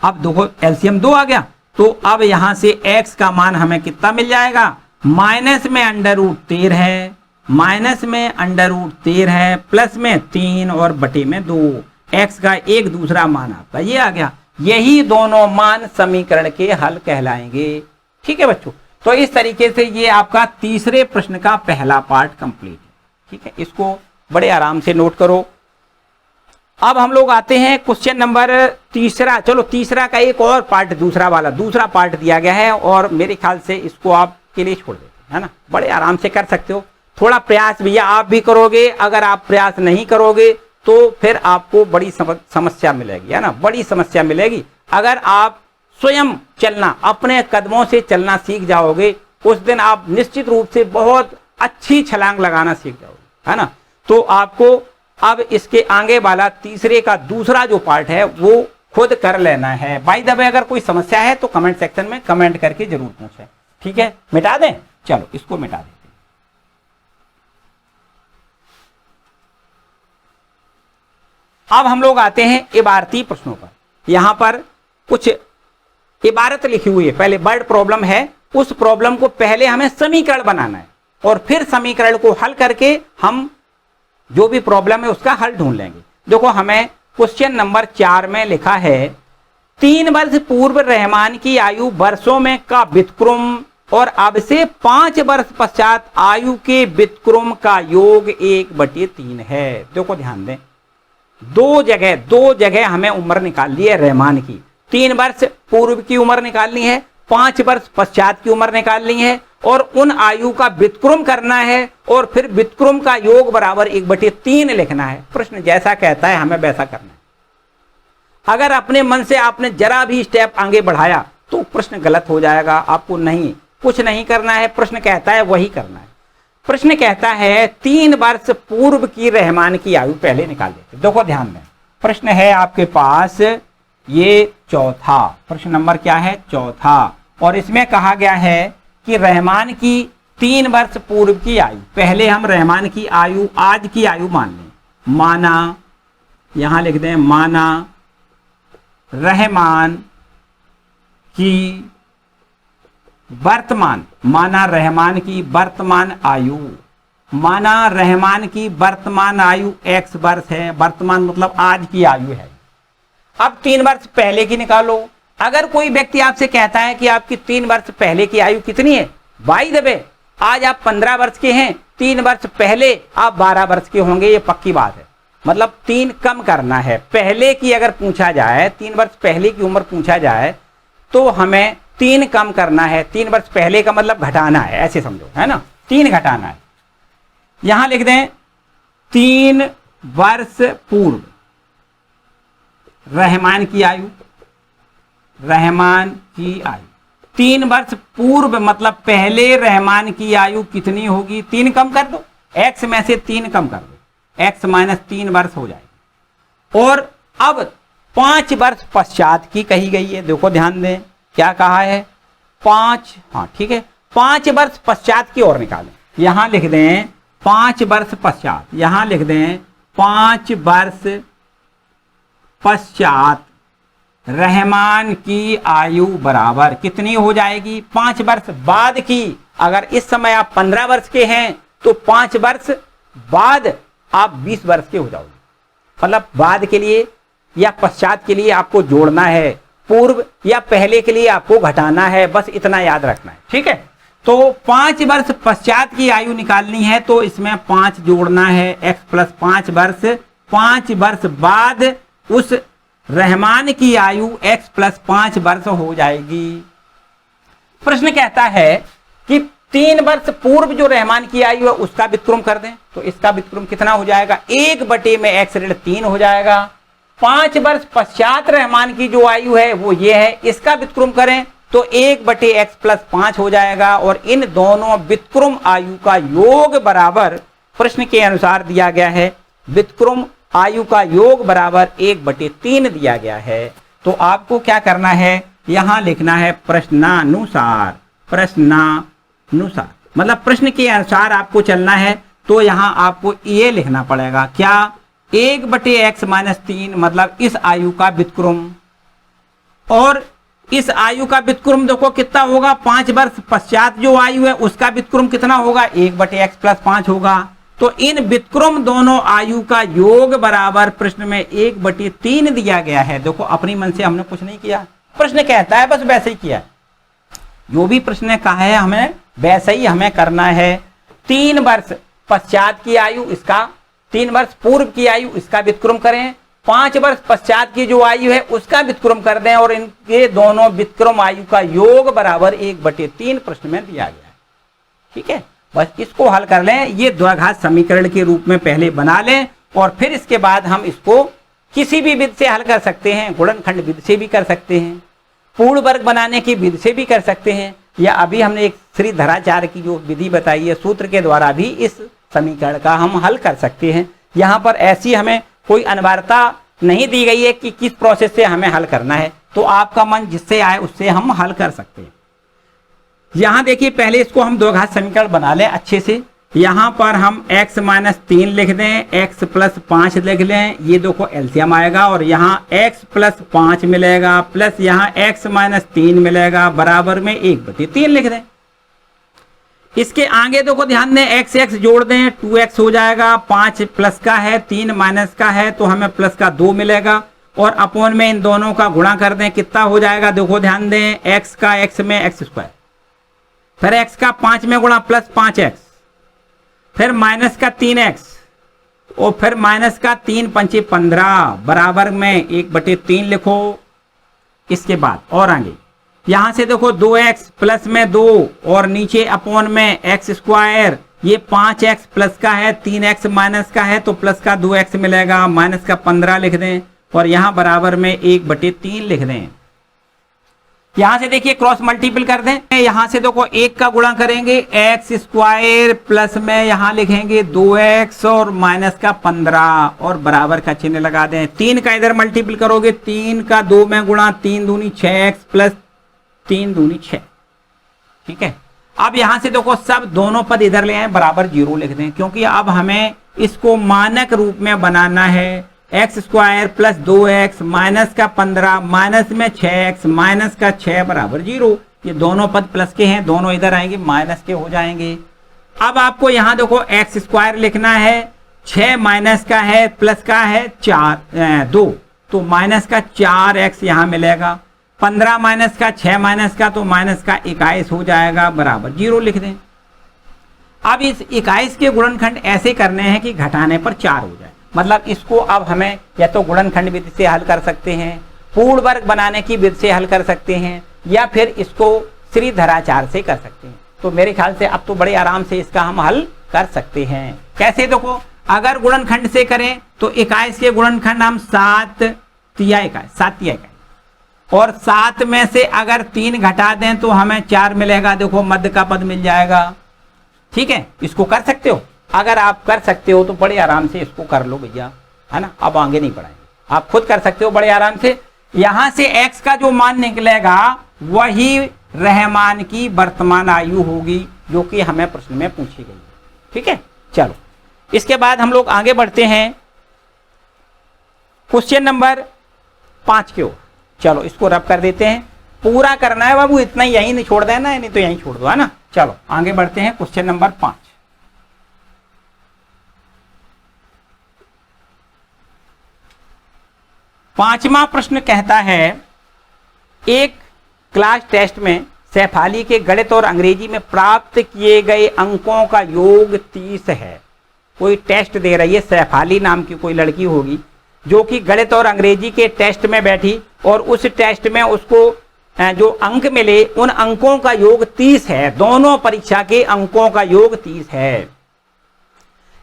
अब देखो एलसीएम 2 आ गया, तो अब यहां से x का मान हमें कितना मिल जाएगा, माइनस में √13 है, माइनस में √13 है, प्लस में 3 और बटे में 2, x का एक दूसरा मान आपका ये आ गया। यही दोनों मान समीकरण के हल कहलाएंगे। ठीक है बच्चों, तो इस तरीके से ये आपका तीसरे प्रश्न का पहला पार्ट कंप्लीट है। ठीक है, इसको बड़े आराम से नोट करो। अब हम लोग आते हैं क्वेश्चन नंबर तीसरा। चलो तीसरा का एक और पार्ट, दूसरा पार्ट दिया गया है और मेरे ख्याल से इसको आपके लिए छोड़ देते हैं ना, बड़े आराम से कर सकते हो। थोड़ा प्रयास भैया आप भी करोगे, अगर आप प्रयास नहीं करोगे तो फिर आपको बड़ी समस्या मिलेगी, है ना, बड़ी समस्या मिलेगी। अगर आप स्वयं चलना, अपने कदमों से चलना सीख जाओगे, उस दिन आप निश्चित रूप से बहुत अच्छी छलांग लगाना सीख जाओगे, है ना। तो आपको अब इसके आगे वाला तीसरे का दूसरा जो पार्ट है वो खुद कर लेना है। बाय द वे अगर कोई समस्या है तो कमेंट सेक्शन में कमेंट करके जरूर पूछें। ठीक है, मिटा दें, चलो इसको मिटा देते हैं। अब हम लोग आते हैं इबारती प्रश्नों पर। यहां पर कुछ इबारत लिखी हुई है, पहले वर्ड प्रॉब्लम है, उस प्रॉब्लम को पहले हमें समीकरण बनाना है और फिर समीकरण को हल करके हम जो भी प्रॉब्लम है उसका हल ढूंढ लेंगे। देखो हमें क्वेश्चन नंबर 4 में लिखा है 3 वर्ष पूर्व रहमान की आयु वर्षों में का व्युत्क्रम और अब से 5 वर्ष पश्चात आयु के व्युत्क्रम का योग 1/3 है। देखो ध्यान दें, दो जगह हमें उम्र निकालनी है रहमान की। 3 वर्ष पूर्व की उम्र निकालनी है, 5 वर्ष पश्चात की उम्र निकालनी है और उन आयु का व्युत्क्रम करना है और फिर व्युत्क्रम का योग बराबर 1/3 लिखना है। प्रश्न जैसा कहता है हमें वैसा करना है। अगर अपने मन से आपने जरा भी स्टेप आगे बढ़ाया तो प्रश्न गलत हो जाएगा। आपको नहीं, कुछ नहीं करना है, प्रश्न कहता है वही करना है। प्रश्न कहता है 3 वर्ष पूर्व की रहमान की आयु पहले निकाल देते। देखो ध्यान दें, प्रश्न है आपके पास ये चौथा प्रश्न, नंबर क्या है, चौथा, और इसमें कहा गया है कि रहमान की 3 वर्ष पूर्व की आयु, पहले हम रहमान की आयु आज की आयु मान लें, माना, यहां लिख दें माना रहमान की वर्तमान, माना रहमान की वर्तमान आयु, माना रहमान की वर्तमान आयु x वर्ष है, वर्तमान मतलब आज की आयु है। अब 3 वर्ष पहले की निकालो। अगर कोई व्यक्ति आपसे कहता है कि आपकी 3 वर्ष पहले की आयु कितनी है, बाई द वे आज आप 15 वर्ष के हैं, 3 वर्ष पहले आप 12 वर्ष के होंगे, ये पक्की बात है। मतलब 3 कम करना है। पहले की अगर पूछा जाए, 3 वर्ष पहले की उम्र पूछा जाए तो हमें 3 कम करना है। 3 वर्ष पहले का मतलब घटाना है, ऐसे समझो, है ना, 3 घटाना है। यहां लिख दें 3 वर्ष पूर्व रहमान की आयु, रहमान की आयु 3 वर्ष पूर्व मतलब पहले रहमान की आयु कितनी होगी, 3 कम कर दो, x में से 3 कम कर दो, x माइनस 3 वर्ष हो जाएगी। और अब 5 वर्ष पश्चात की कही गई है, देखो ध्यान दें क्या कहा है, 5, हाँ ठीक है, 5 वर्ष पश्चात की ओर निकालें। यहां लिख दें 5 वर्ष पश्चात, यहां लिख दें 5 वर्ष पश्चात रहमान की आयु बराबर कितनी हो जाएगी, 5 वर्ष बाद की। अगर इस समय आप 15 वर्ष के हैं तो 5 वर्ष बाद आप 20 वर्ष के हो जाओगे। मतलब बाद के लिए या पश्चात के लिए आपको जोड़ना है, पूर्व या पहले के लिए आपको घटाना है, बस इतना याद रखना है, ठीक है। तो 5 वर्ष पश्चात की आयु निकालनी है तो इसमें 5 जोड़ना है, x प्लस 5 वर्ष, 5 वर्ष बाद उस रहमान की आयु x प्लस 5 वर्ष हो जाएगी। प्रश्न कहता है कि 3 वर्ष पूर्व जो रहमान की आयु है उसका व्युत्क्रम कर दें, तो इसका व्युत्क्रम कितना हो जाएगा, 1 बटे में x ऋण 3 हो जाएगा। 5 वर्ष पश्चात रहमान की जो आयु है वो ये है, इसका व्युत्क्रम करें तो 1 बटे x प्लस 5 हो जाएगा। और इन दोनों व्युत्क्रम आयु का योग बराबर प्रश्न के अनुसार दिया गया है, व्युत्क्रम आयु का योग बराबर 1 बटे 3 दिया गया है। तो आपको क्या करना है, यहां लिखना है प्रश्नानुसार, प्रश्नानुसार मतलब प्रश्न के अनुसार आपको चलना है। तो यहां आपको ये लिखना पड़ेगा क्या, 1 बटे x माइनस 3 मतलब इस आयु का व्युत्क्रम, और इस आयु का व्युत्क्रम देखो कितना होगा, 5 वर्ष पश्चात जो आयु है उसका व्युत्क्रम कितना होगा, 1 बटे x प्लस 5 होगा। तो इन व्युत्क्रम दोनों आयु का योग बराबर प्रश्न में 1 बटे 3 दिया गया है। देखो अपनी मन से हमने कुछ नहीं किया, प्रश्न कहता है बस वैसे ही किया, जो भी प्रश्न ने कहा है हमें वैसे ही हमें करना है। 3 वर्ष पश्चात की आयु, इसका 3 वर्ष पूर्व की आयु इसका व्युत्क्रम करें, 5 वर्ष पश्चात की जो आयु है उसका व्युत्क्रम कर दें, और इनके दोनों व्युत्क्रम आयु का योग बराबर 1 बटे 3 प्रश्न में दिया गया है, ठीक है। बस इसको हल कर लें, ये द्विघात समीकरण के रूप में पहले बना लें, और फिर इसके बाद हम इसको किसी भी विधि से हल कर सकते हैं, गुणनखंड विधि से भी कर सकते हैं, पूर्ण वर्ग बनाने की विधि से भी कर सकते हैं, या अभी हमने एक श्रीधराचार्य की जो विधि बताई है सूत्र के द्वारा भी इस समीकरण का हम हल कर सकते हैं। यहाँ पर ऐसी हमें कोई अनिवार्यता नहीं दी गई है कि किस प्रोसेस से हमें हल करना है, तो आपका मन जिससे आए उससे हम हल कर सकते हैं। यहां देखिए पहले इसको हम द्विघात समीकरण बना लें अच्छे से। यहां पर हम x माइनस 3 लिख दें, x प्लस 5 लिख लें, ये देखो एलसीएम आएगा, और यहाँ x प्लस 5 मिलेगा, प्लस यहाँ x माइनस 3 मिलेगा, बराबर में 1 बटे 3 लिख दें। इसके आगे देखो ध्यान दें, x x जोड़ दें, 2x हो जाएगा, 5 प्लस का है 3 माइनस का है तो हमें प्लस का 2 मिलेगा, और अपोन में इन दोनों का गुणा कर दें, कितना हो जाएगा, देखो ध्यान दें, x का x में x स्क्वायर, फिर x का 5 में गुणा प्लस 5x, फिर माइनस का 3x, और फिर माइनस का 3 पंचे 15 बराबर में 1 बटे 3 लिखो। इसके बाद और आगे यहां से देखो 2x प्लस में 2 और नीचे अपोन में x स्क्वायर, ये 5x प्लस का है 3x माइनस का है तो प्लस का 2x मिलेगा, माइनस का 15 लिख दें, और यहां बराबर में 1 बटे 3 लिख दें। यहां से देखिए क्रॉस मल्टीपल कर दें, यहां से देखो 1 का गुणा करेंगे x स्क्वायर प्लस में यहां लिखेंगे 2x और माइनस का 15 और बराबर का चिन्ह लगा दें। 3 का इधर मल्टीपल करोगे, 3 का 2 में गुणा, 3 दूनी 6x प्लस 3 दूनी 6, ठीक है। अब यहां से देखो सब दोनों पद इधर ले आए, बराबर 0 लिख दें, क्योंकि अब हमें इसको मानक रूप में बनाना है। x square plus 2x minus का 15 माइनस में 6x माइनस का 6 बराबर 0। ये दोनों पद प्लस के हैं, दोनों इधर आएंगे माइनस के हो जाएंगे। अब आपको यहां देखो एक्स स्क्वायर लिखना है, 6 माइनस का है प्लस का है 2, तो माइनस का 4x यहां मिलेगा। 15 माइनस का 6 माइनस का तो माइनस का 21 हो जाएगा बराबर 0 लिख दें। अब इस 21 के गुणनखंड ऐसे करने हैं कि घटाने पर 4 हो जाए, मतलब इसको अब हमें या तो गुणनखंड विधि से हल कर सकते हैं, पूर्ण वर्ग बनाने की विधि से हल कर सकते हैं, या फिर इसको श्रीधराचार्य से कर सकते हैं। तो मेरे ख्याल से अब तो बड़े आराम से इसका हम हल कर सकते हैं। कैसे देखो, अगर गुणनखंड से करें तो 21 के गुणनखंड हम 7 तिया 21 और 7 में से अगर 3 घटा दें तो हमें 4 मिलेगा। देखो मध्य का पद मिल जाएगा। ठीक है, इसको कर सकते हो। अगर आप कर सकते हो तो बड़े आराम से इसको कर लो भैया, है ना। अब आगे नहीं बढ़ाएंगे, आप खुद कर सकते हो बड़े आराम से। यहां से x का जो मान निकलेगा वही रहमान की वर्तमान आयु होगी, जो कि हमें प्रश्न में पूछी गई है। ठीक है, चलो इसके बाद हम लोग आगे बढ़ते हैं क्वेश्चन नंबर 5 की ओर। चलो इसको रब कर देते हैं, पूरा करना है बाबू, इतना ही यहीं नहीं छोड़ देना है, नहीं तो यहीं छोड़ दो, है ना। चलो आगे बढ़ते हैं क्वेश्चन नंबर 5। पांचवा प्रश्न कहता है, एक क्लास टेस्ट में सैफाली के गणित और अंग्रेजी में प्राप्त किए गए अंकों का योग 30 है। कोई टेस्ट दे रही है, सैफाली नाम की कोई लड़की होगी जो कि गणित और अंग्रेजी के टेस्ट में बैठी और उस टेस्ट में उसको जो अंक मिले उन अंकों का योग 30 है। दोनों परीक्षा के अंकों का योग 30 है।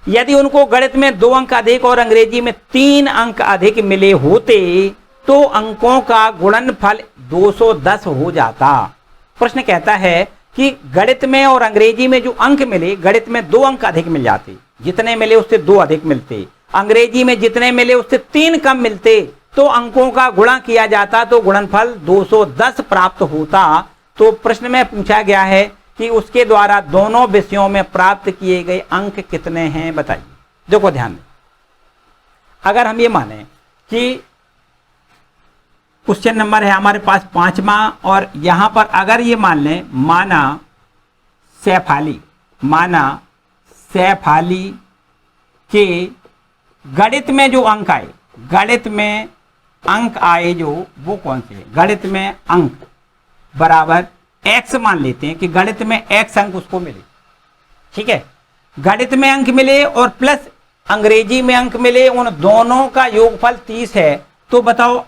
यदि उनको गणित में 2 अंक अधिक और अंग्रेजी में 3 अंक अधिक मिले होते तो अंकों का गुणनफल 210 हो जाता। प्रश्न कहता है कि गणित में और अंग्रेजी में जो अंक मिले, गणित में 2 अंक अधिक मिल जाते, जितने मिले उससे 2 अधिक मिलते, अंग्रेजी में जितने मिले उससे 3 कम मिलते, तो अंकों का गुणा किया जाता तो गुणनफल 210 प्राप्त होता। तो प्रश्न में पूछा गया है कि उसके द्वारा दोनों विषयों में प्राप्त किए गए अंक कितने हैं, बताइए। देखो ध्यान दें, अगर हम ये माने कि क्वेश्चन नंबर है हमारे पास 5वां और यहां पर अगर ये मान लें, माना सैफाली के गणित में जो अंक आए, गणित में अंक आए जो वो कौन से है, गणित में अंक बराबर x मान लेते हैं कि गणित में x अंक उसको मिले। ठीक है, गणित में अंक मिले और प्लस अंग्रेजी में अंक मिले, उन दोनों का योगफल 30 है। तो बताओ,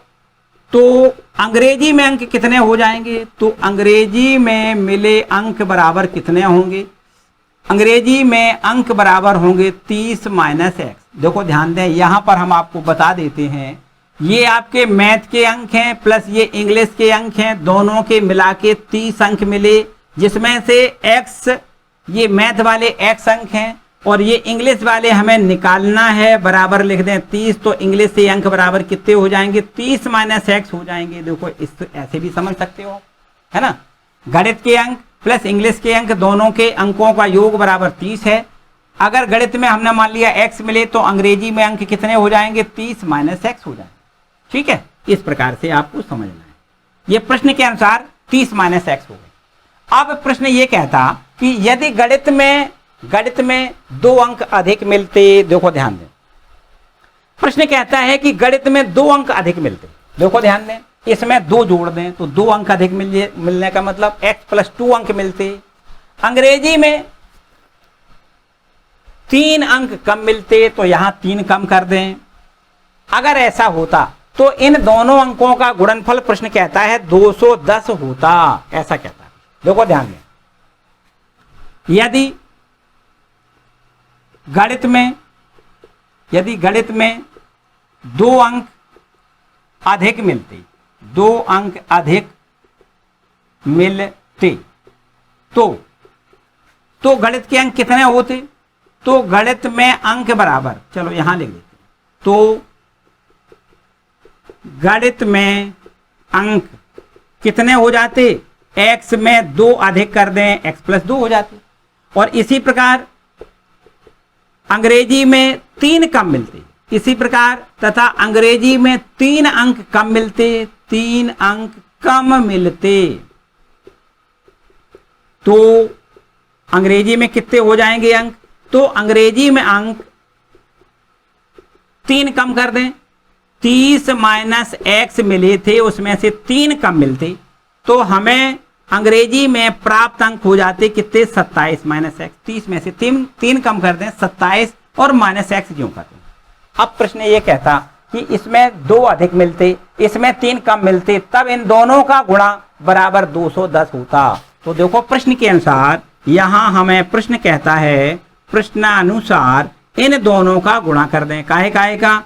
तो अंग्रेजी में अंक कितने हो जाएंगे, तो अंग्रेजी में मिले अंक बराबर कितने होंगे, अंग्रेजी में अंक बराबर होंगे 30 माइनस x। देखो ध्यान दें, यहां पर हम आपको बता देते हैं ये आपके मैथ के अंक हैं प्लस ये इंग्लिश के अंक हैं, दोनों के मिला के 30 अंक मिले, जिसमें से x ये मैथ वाले x अंक हैं और ये इंग्लिश वाले हमें निकालना है, बराबर लिख दें 30। तो इंग्लिश से अंक बराबर कितने हो जाएंगे, 30 माइनस x हो जाएंगे। देखो इस ऐसे भी समझ सकते हो, है ना। गणित के अंक प्लस इंग्लिश के अंक, दोनों के अंकों का योग बराबर 30 है। अगर गणित में हमने मान लिया x मिले तो अंग्रेजी में अंक कितने हो जाएंगे, 30 माइनस x हो जाएंगे। ठीक है, इस प्रकार से आपको समझना है। ये प्रश्न के अनुसार 30 माइनस x हो गए। अब प्रश्न ये कहता कि यदि गणित में 2 अंक अधिक मिलते, देखो ध्यान दें, प्रश्न कहता है कि गणित में 2 अंक अधिक मिलते, देखो ध्यान दें, इसमें 2 जोड़ दें तो 2 अंक अधिक मिलने का मतलब x प्लस 2 अंक मिलते। अंग्रेजी में 3 अंक कम मिलते तो यहां 3 कम कर दें। अगर ऐसा होता तो इन दोनों अंकों का गुणनफल प्रश्न कहता है 210 होता, ऐसा कहता है। देखो ध्यान दें, यदि गणित में 2 अंक अधिक मिलते, 2 अंक अधिक मिलते तो गणित के अंक कितने होते, तो गणित में अंक बराबर, चलो यहां लिख देते, तो गणित में अंक कितने हो जाते, x में 2 अधिक कर दें x प्लस 2 हो जाते। और इसी प्रकार अंग्रेजी में 3 कम मिलते, इसी प्रकार तथा अंग्रेजी में 3 अंक कम मिलते, 3 अंक कम मिलते। तो अंग्रेजी में कितने हो जाएंगे अंक? तो अंग्रेजी में अंक 3 कम कर दें। 30 माइनस एक्स मिले थे, उसमें से 3 कम मिलते, तो हमें अंग्रेजी में प्राप्त अंक हो जाते कितने? 27 माइनस एक्स। 30 में से 3 कम कर दें, 27 और माइनस एक्स ज्यों कर दें। अब प्रश्न ये कहता कि इसमें 2 अधिक मिलते, इसमें 3 कम मिलते, तब इन दोनों का गुणा बराबर 210 होता। तो देखो प्रश्न के अनुसार यहां हमें प्रश्न कहता है, प्रश्नानुसार इन दोनों का गुणा कर दें। काहे का?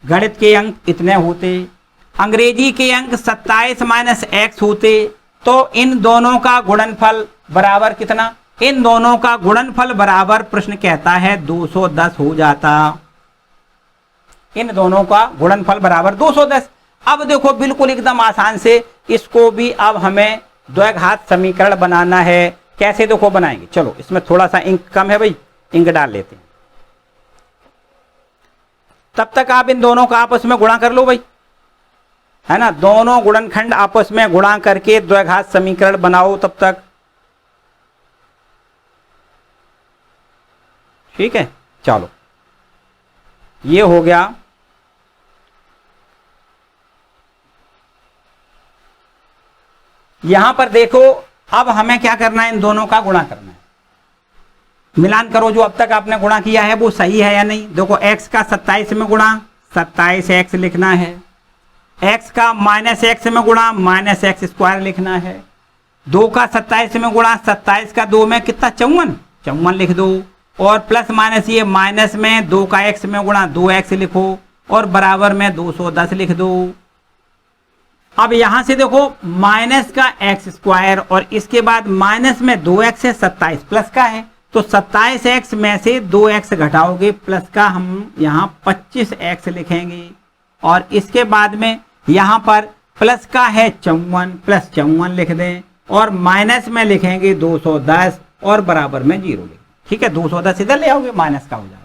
गणित के अंक इतने होते, अंग्रेजी के अंक 27 माइनस एक्स होते, तो इन दोनों का गुणनफल बराबर कितना? इन दोनों का गुणनफल बराबर प्रश्न कहता है 210 हो जाता। इन दोनों का गुणनफल बराबर 210। अब देखो बिल्कुल एकदम आसान से इसको भी अब हमें द्विघात समीकरण बनाना है। कैसे देखो बनाएंगे? चलो इसमें थोड़ा सा इंक कम है भाई, इंक डाल लेते हैं। तब तक आप इन दोनों का आपस में गुणा कर लो भाई, है ना। दोनों गुणनखंड आपस में गुणा करके द्विघात समीकरण बनाओ तब तक, ठीक है। चलो ये हो गया। यहां पर देखो अब हमें क्या करना है? इन दोनों का गुणा करना है। मिलान करो, जो अब तक आपने गुणा किया है वो सही है या नहीं। देखो x का 27 में गुणा, 27x लिखना है। x का माइनस एक्स में गुणा, माइनस एक्स स्क्वायर लिखना है। 2 का 27 में गुणा, 27 का 2 में कितना? 54 लिख दो। और प्लस माइनस ये माइनस में 2 का x में गुणा, 2x लिखो और बराबर में 210 लिख दो। अब यहां से देखो माइनस का एक्स स्क्वायर और इसके बाद माइनस में 2x है, 27 प्लस का है, तो 27x में से 2x घटाओगे, प्लस का हम यहां 25x लिखेंगे। और इसके बाद में यहां पर प्लस का है 54, प्लस 54 लिख दें और माइनस में लिखेंगे 210 और बराबर में 0 लिखेंगे। ठीक है, 210 इधर ले आओगे, माइनस का हो जाएगा।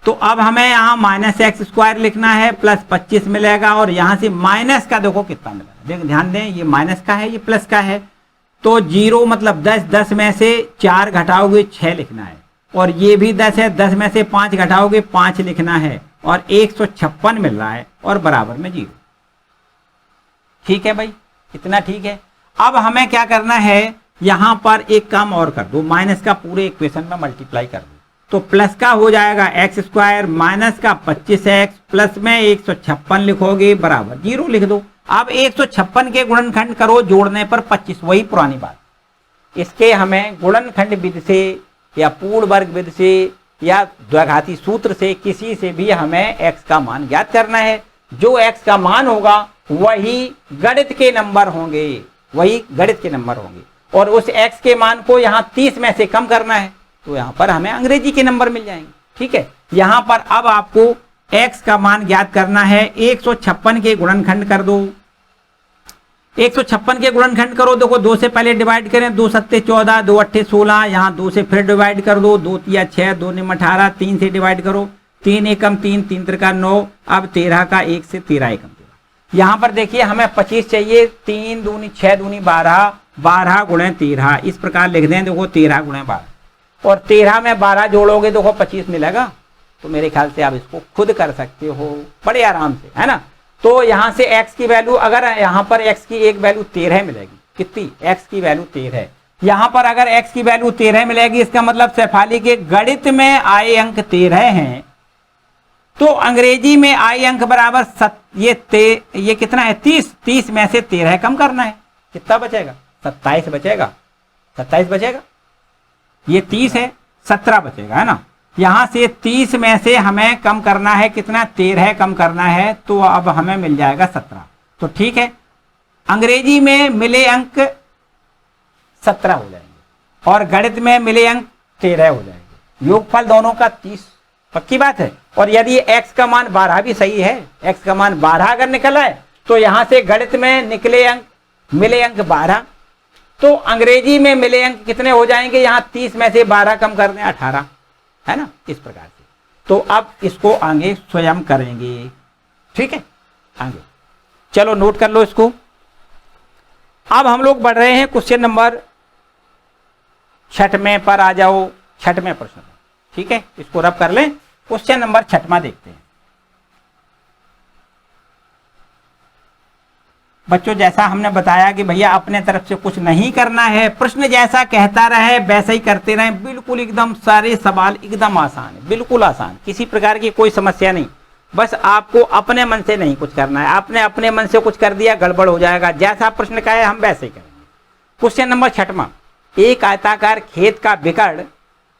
तो अब हमें यहाँ माइनस एक्स स्क्वायर लिखना है, प्लस 25 मिलेगा और यहाँ से माइनस का देखो कितना मिलेगा। देखो ध्यान दें, ये माइनस का है, ये प्लस का है, तो 0 मतलब 10, 10 में से 4 घटाओगे 6 लिखना है। और ये भी 10 है, 10 में से 5 घटाओगे 5 लिखना है और 156 मिल रहा है और बराबर में 0। ठीक है भाई, इतना ठीक है। अब हमें क्या करना है, यहां पर एक काम और कर दो, माइनस का पूरे इक्वेशन में मल्टीप्लाई कर दो, तो प्लस का हो जाएगा एक्स स्क्वायर, माइनस का 25x, प्लस में 156 लिखोगे, बराबर 0 लिख दो। अब 156 के गुणनखंड करो, जोड़ने पर 25, वही पुरानी बात। इसके हमें गुणनखंड विधि से या पूर्ण वर्ग विधि से या द्विघाती सूत्र से किसी से भी हमें x का मान ज्ञात करना है। जो x का मान होगा वही गणित के नंबर होंगे, वही गणित के नंबर होंगे। और उस x के मान को यहाँ 30 में से कम करना है, तो यहाँ पर हमें अंग्रेजी के नंबर मिल जाएंगे। ठीक है, यहाँ पर अब आपको x का मान ज्ञात करना है। 156 के गुणनखंड कर दो, 156 के गुणनखंड करो। देखो 2 से पहले डिवाइड करें, 2 सत्ते 14, 2 अट्ठे 16, यहाँ 2 से फिर डिवाइड कर दो, 2 तिया 6, 2 निम 18, 3 से डिवाइड करो, 3 एकम 3, 3 त्रिका 9, अब 13 का 1 से 13 एकम 13। यहाँ पर देखिए हमें 25 चाहिए, 3 दूनी 6 दूनी 12, 12 गुणे 13, इस प्रकार लिख दें। देखो 13 गुणे 12 और 13 में 12 जोड़ोगे देखो 25 मिलेगा। तो मेरे ख्याल से आप इसको खुद कर सकते हो बड़े आराम से, है ना। तो यहाँ से x की वैल्यू, अगर यहाँ पर x की एक वैल्यू 13 मिलेगी, कितनी? x की वैल्यू 13। यहाँ पर अगर x की वैल्यू 13 मिलेगी, इसका मतलब शेफाली के गणित में आए अंक 13 हैं, तो अंग्रेजी में आए अंक बराबर ये कितना है? 30। 30 में से 13 कम करना है, कितना बचेगा? 27 बचेगा। 27 बचेगा, ये 30 है, 17 बचेगा, है ना। यहां से 30 में से हमें कम करना है कितना? 13 कम करना है, तो अब हमें मिल जाएगा 17। तो ठीक है, अंग्रेजी में मिले अंक 17 हो जाएंगे और गणित में मिले अंक 13 हो जाएंगे। योगफल दोनों का 30, पक्की बात है। और यदि x का मान 12 भी सही है, x का मान 12 अगर निकला है, तो यहां से गणित में निकले अंक, मिले अंक 12, तो अंग्रेजी में मिले अंक कितने हो जाएंगे? यहाँ 30 में से 12 कम कर दें, 18, है ना, इस प्रकार से। तो अब इसको आगे स्वयं करेंगे। ठीक है, आगे चलो नोट कर लो इसको। अब हम लोग बढ़ रहे हैं क्वेश्चन नंबर छठवें पर आ जाओ, छठवें प्रश्न पर, ठीक है, इसको रब कर लें। क्वेश्चन नंबर 6वां देखते हैं बच्चों। जैसा हमने बताया कि भैया अपने तरफ से कुछ नहीं करना है, प्रश्न जैसा कहता रहे वैसा ही करते रहें, बिल्कुल एकदम सारे सवाल एकदम आसान है, बिल्कुल आसान, किसी प्रकार की कोई समस्या नहीं। बस आपको अपने मन से नहीं कुछ करना है, आपने अपने मन से कुछ कर दिया गड़बड़ हो जाएगा। जैसा प्रश्न का है हम वैसे ही करेंगे। क्वेश्चन नंबर 6वां, एक आयताकार खेत का विकर्ण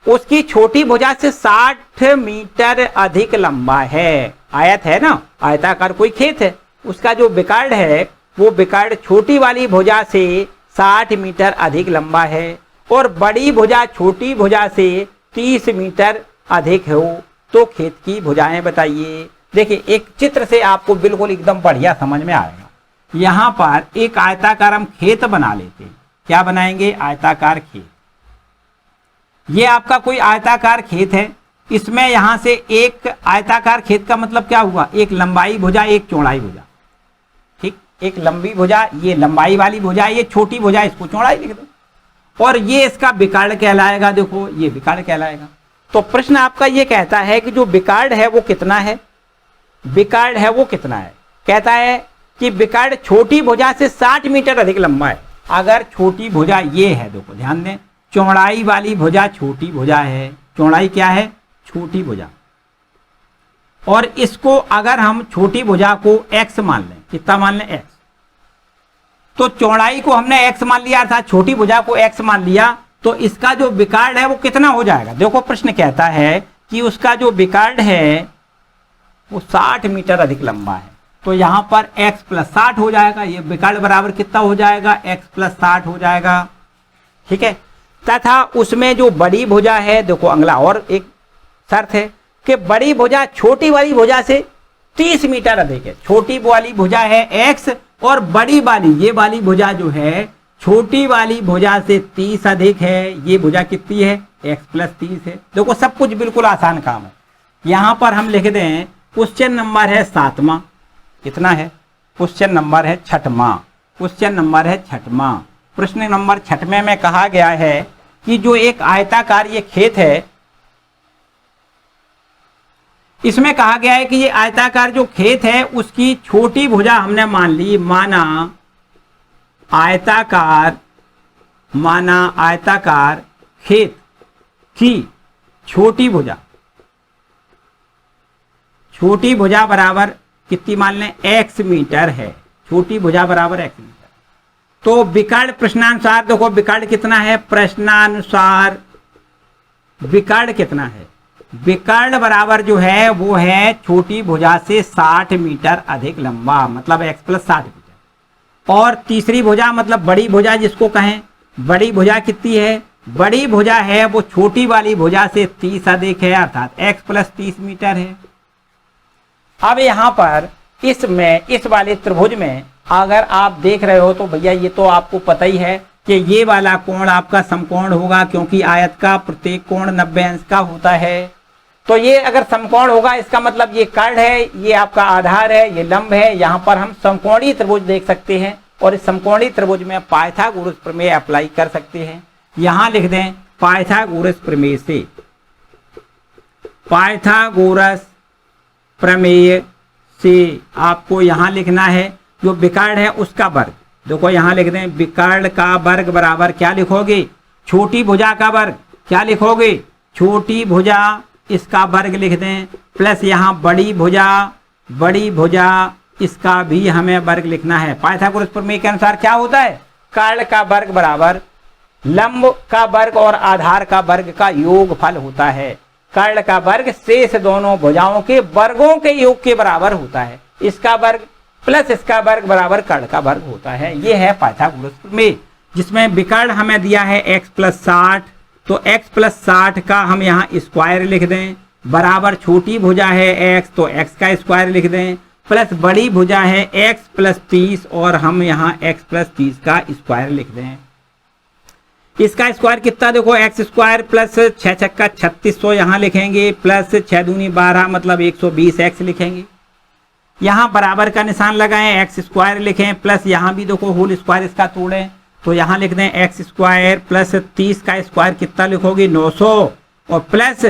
उसकी छोटी भुजा से 60 मीटर अधिक लंबा है। आयत है ना, आयताकार कोई खेत है, उसका जो विकर्ण है वो विकर्ण छोटी वाली भुजा से 60 मीटर अधिक लंबा है और बड़ी भुजा छोटी भुजा से 30 मीटर अधिक हो, तो खेत की भुजाएं बताइए। देखिए एक चित्र से आपको बिल्कुल एकदम बढ़िया समझ में आएगा। यहां पर एक आयताकार हम खेत बना लेते हैं। क्या बनाएंगे? आयताकार खेत। ये आपका कोई आयताकार खेत है, इसमें यहां से एक आयताकार खेत का मतलब क्या हुआ? एक लंबाई भुजा, एक चौड़ाई भुजा, ठीक, एक लंबी भुजा, ये लंबाई वाली भुजा, ये छोटी भुजा, इसको चौड़ाई लिख दो, और ये इसका विकर्ण कहलाएगा। देखो ये विकर्ण कहलाएगा। तो प्रश्न आपका ये कहता है कि जो विकर्ण है वो कितना है? विकर्ण है वो कितना है? कहता है कि विकर्ण छोटी भुजा से 60 मीटर अधिक लंबा है। अगर छोटी भुजा ये है, देखो ध्यान दें, चौड़ाई वाली भुजा छोटी भुजा है, चौड़ाई क्या है? छोटी भुजा, और इसको अगर हम छोटी भुजा को x मान लें, कितना मान लें? x, तो चौड़ाई को हमने x मान लिया था, छोटी भुजा को x मान लिया, तो इसका जो विकर्ण है वो कितना हो जाएगा? देखो प्रश्न कहता है कि उसका जो विकर्ण है वो 60 मीटर अधिक लंबा है, तो यहां पर x प्लस 60 हो जाएगा। ये विकर्ण बराबर कितना हो जाएगा? x प्लस 60 हो जाएगा, ठीक है। तथा उसमें जो बड़ी भुजा है, देखो अगला और एक शर्त है कि बड़ी भुजा छोटी वाली भुजा से 30 मीटर अधिक है। छोटी वाली भुजा है x और बड़ी वाली ये वाली भुजा जो है छोटी वाली भुजा से 30 अधिक है। ये भुजा कितनी है? x प्लस 30 है। देखो सब कुछ बिल्कुल आसान काम है। यहां पर हम लिख दें क्वेश्चन नंबर है 7वां, कितना है? क्वेश्चन नंबर है 6वां, क्वेश्चन नंबर है 6वां। प्रश्न नंबर 6वें में कहा गया है कि जो एक आयताकार ये खेत है, इसमें कहा गया है कि ये आयताकार जो खेत है उसकी छोटी भुजा हमने मान ली, माना आयताकार खेत की छोटी भुजा, छोटी भुजा बराबर कितनी मान लें? x मीटर है। छोटी भुजा बराबर x मीटर। तो विकर्ण प्रश्नानुसार, देखो विकर्ण कितना है? प्रश्नानुसार विकर्ण कितना है? विकर्ण बराबर जो है वो है छोटी भुजा से 60 मीटर अधिक लंबा, मतलब x प्लस 60 मीटर। और तीसरी भुजा मतलब बड़ी भुजा जिसको कहें, बड़ी भुजा कितनी है? बड़ी भुजा है वो छोटी वाली भुजा से 30 अधिक है, अर्थात x प्लस 30 मीटर है। अब यहां पर इसमें इस वाले त्रिभुज में अगर आप देख रहे हो तो भैया ये तो आपको पता ही है कि ये वाला कोण आपका समकोण होगा, क्योंकि आयत का प्रत्येक कोण 90 अंश का होता है। तो ये अगर समकोण होगा इसका मतलब ये कर्ण है, ये आपका आधार है, ये लंब है। यहाँ पर हम समकोणीय त्रिभुज देख सकते हैं और इस समकोणीय त्रिभुज में पाइथागोरस प्रमेय अप्लाई कर सकते हैं। यहां लिख दें पाइथागोरस प्रमेय से, पाइथागोरस प्रमेय से आपको यहां लिखना है जो विकर्ण है उसका वर्ग। देखो यहां लिख दें विकर्ण का वर्ग बराबर क्या लिखोगे? छोटी भुजा का वर्ग। क्या लिखोगे? छोटी भुजा, इसका वर्ग लिख दें, प्लस यहां बड़ी भुजा इसका भी हमें वर्ग लिखना है। पाइथागोरस प्रमेय के अनुसार क्या होता है? कर्ण का वर्ग बराबर लंब का वर्ग और आधार का वर्ग का योगफल होता है। कर्ण का वर्ग शेष दोनों भुजाओं के वर्गों के योग के बराबर होता है। इसका वर्ग प्लस इसका वर्ग बराबर कर्ण का वर्ग होता है। ये है पाइथागोरस प्रमेय, जिसमें विकर्ण हमें दिया है x प्लस 60, तो x प्लस 60 का हम यहाँ स्क्वायर लिख दें, बराबर छोटी भुजा है x तो x का स्क्वायर लिख दें, प्लस बड़ी भुजा है x प्लस 30 और हम यहाँ x प्लस 30 का स्क्वायर लिख दें। इसका स्क्वायर कितना? देखो x स्क्वायर प्लस 6 छक्का 3600 यहाँ लिखेंगे, प्लस 6 दूनी 12 मतलब 120x लिखेंगे। यहाँ बराबर का निशान लगाएं, x स्क्वायर लिखें, प्लस यहाँ भी देखो होल स्क्वायर इसका तोड़ें। तो यहां लिख दें एक्स स्क्वायर प्लस 30 का स्क्वायर कितना लिखोगे 900 और प्लस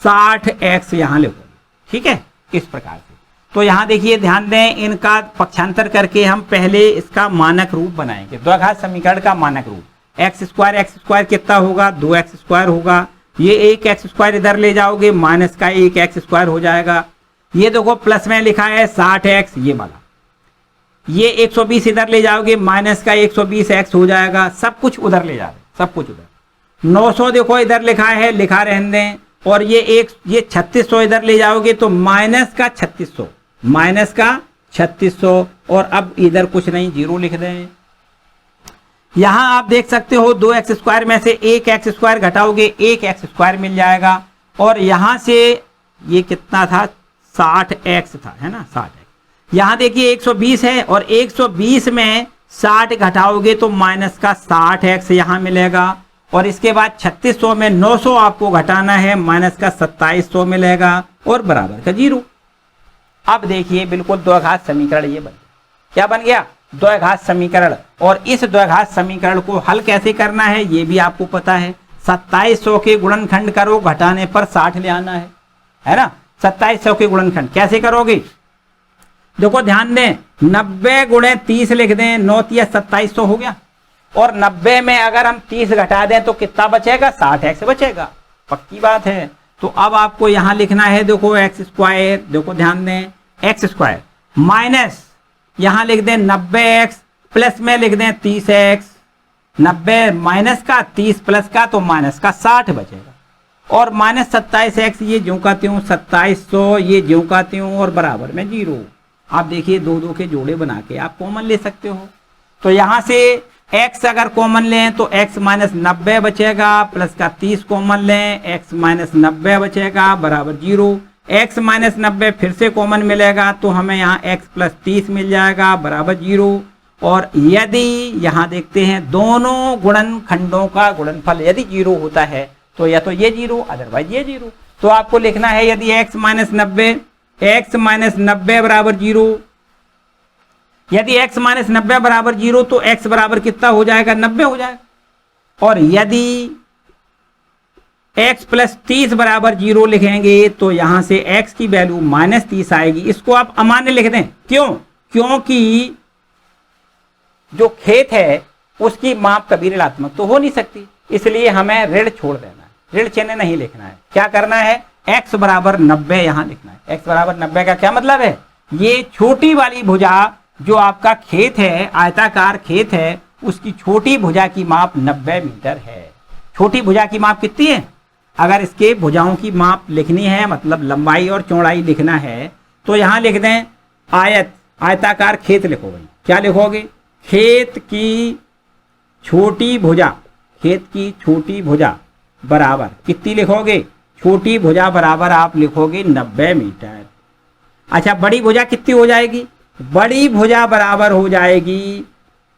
60x यहां लिखोगे। ठीक है, इस प्रकार से। तो यहां देखिए ध्यान दें, इनका पक्षांतर करके हम पहले इसका मानक रूप बनाएंगे, द्विघात समीकरण का मानक रूप। एक्स स्क्वायर कितना होगा 2x स्क्वायर होगा, ये एक एक्स स्क्वायर इधर ले जाओगे माइनस का एक एक्स स्क्वायर हो जाएगा। ये देखो प्लस में लिखा है 60x ये वाला, ये 120 इधर ले जाओगे माइनस का 120x हो जाएगा, सब कुछ उधर ले जाओगे, सब कुछ उधर। 900 देखो इधर लिखा है, लिखा रहने दें, और ये 3600 इधर ले जाओगे तो माइनस का 3600, माइनस का 3600, और अब इधर कुछ नहीं जीरो लिख दें। यहां आप देख सकते हो 2x स्क्वायर में से एक एक्स स्क्वायर घटाओगे एक एक्स स्क्वायर मिल जाएगा, और यहां से ये कितना था 60x था, है ना 60x। यहां देखिए 120 है और 120 में 60 घटाओगे तो माइनस का 60x यहां मिलेगा, और इसके बाद 3600 में 900 आपको घटाना है, माइनस का 2700 मिलेगा और बराबर का जीरो। अब देखिए बिल्कुल द्विघात समीकरण ये बन गया। क्या बन गया? द्विघात समीकरण। और इस द्विघात समीकरण को हल कैसे करना है ये भी आपको पता है। 2700 के गुणनखंड करो, घटाने पर 60 ले आना है ना। 2700 के गुणनखंड कैसे करोगे? देखो ध्यान दें, 90 गुणे 30 लिख दें, 9 तिया 2700 हो गया, और 90 में अगर हम 30 घटा दें तो कितना बचेगा 60x बचेगा, पक्की बात है। तो अब आपको यहां लिखना है, देखो एक्स स्क्वायर, देखो ध्यान दें एक्स स्क्वायर माइनस यहां लिख दें 90x प्लस में लिख दें 30x, 90 माइनस का 30 प्लस का तो माइनस का 60 बचेगा, और माइनस 27x ये ज्यों का त्यों, 2700 ये ज्यों का त्यों, और बराबर में जीरो। आप देखिए दो दो के जोड़े बना के आप कॉमन ले सकते हो। तो यहां से x अगर कॉमन लें तो x माइनस 90 बचेगा, प्लस का 30 कॉमन लें x माइनस 90 बचेगा बराबर जीरो। x माइनस 90 फिर से कॉमन मिलेगा तो हमें यहाँ x प्लस 30 मिल जाएगा बराबर जीरो। और यदि यहाँ देखते हैं दोनों गुणनखंडों का गुणनफल यदि जीरो होता है तो या तो ये जीरो अदरवाइज ये जीरो। तो आपको लिखना है यदि x माइनस 90 बराबर जीरो, यदि x माइनस 90 बराबर जीरो तो x बराबर कितना हो जाएगा 90 हो जाएगा। और यदि x प्लस 30 बराबर जीरो लिखेंगे तो यहां से x की वैल्यू माइनस 30 आएगी। इसको आप अमान्य लिख दें, क्यों? क्योंकि जो खेत है उसकी माप कभी ऋणात्मक तो हो नहीं सकती, इसलिए हमें ऋण छोड़ देना है, ऋण चिन्ह नहीं लिखना है। क्या करना है? x बराबर 90 यहां लिखना है। x बराबर 90 का क्या मतलब है? ये छोटी वाली भुजा जो आपका खेत है, आयताकार खेत है, उसकी छोटी भुजा की माप 90 मीटर है। छोटी भुजा की माप कितनी है? अगर इसके भुजाओं की माप लिखनी है, मतलब लंबाई और चौड़ाई लिखना है, तो यहां लिख दें आयताकार खेत लिखो भाई। क्या लिखोगे? खेत की छोटी भुजा, खेत की छोटी भुजा बराबर कितनी लिखोगे? छोटी भुजा बराबर आप लिखोगे 90 मीटर। अच्छा, बड़ी भुजा कितनी हो जाएगी? बड़ी भुजा बराबर हो जाएगी,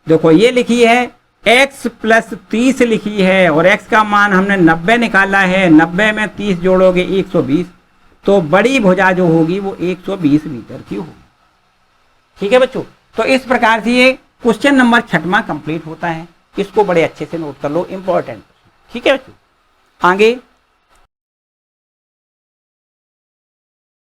देखो ये लिखी है x प्लस 30 लिखी है, और x का मान हमने 90 निकाला है, 90 में 30 जोड़ोगे 120, तो बड़ी भुजा जो होगी वो 120 मीटर की होगी। ठीक है बच्चों, तो इस प्रकार से ये क्वेश्चन नंबर 6वां कंप्लीट होता है। इसको बड़े अच्छे से नोट कर लो, इंपॉर्टेंट। ठीक है बच्चों, आगे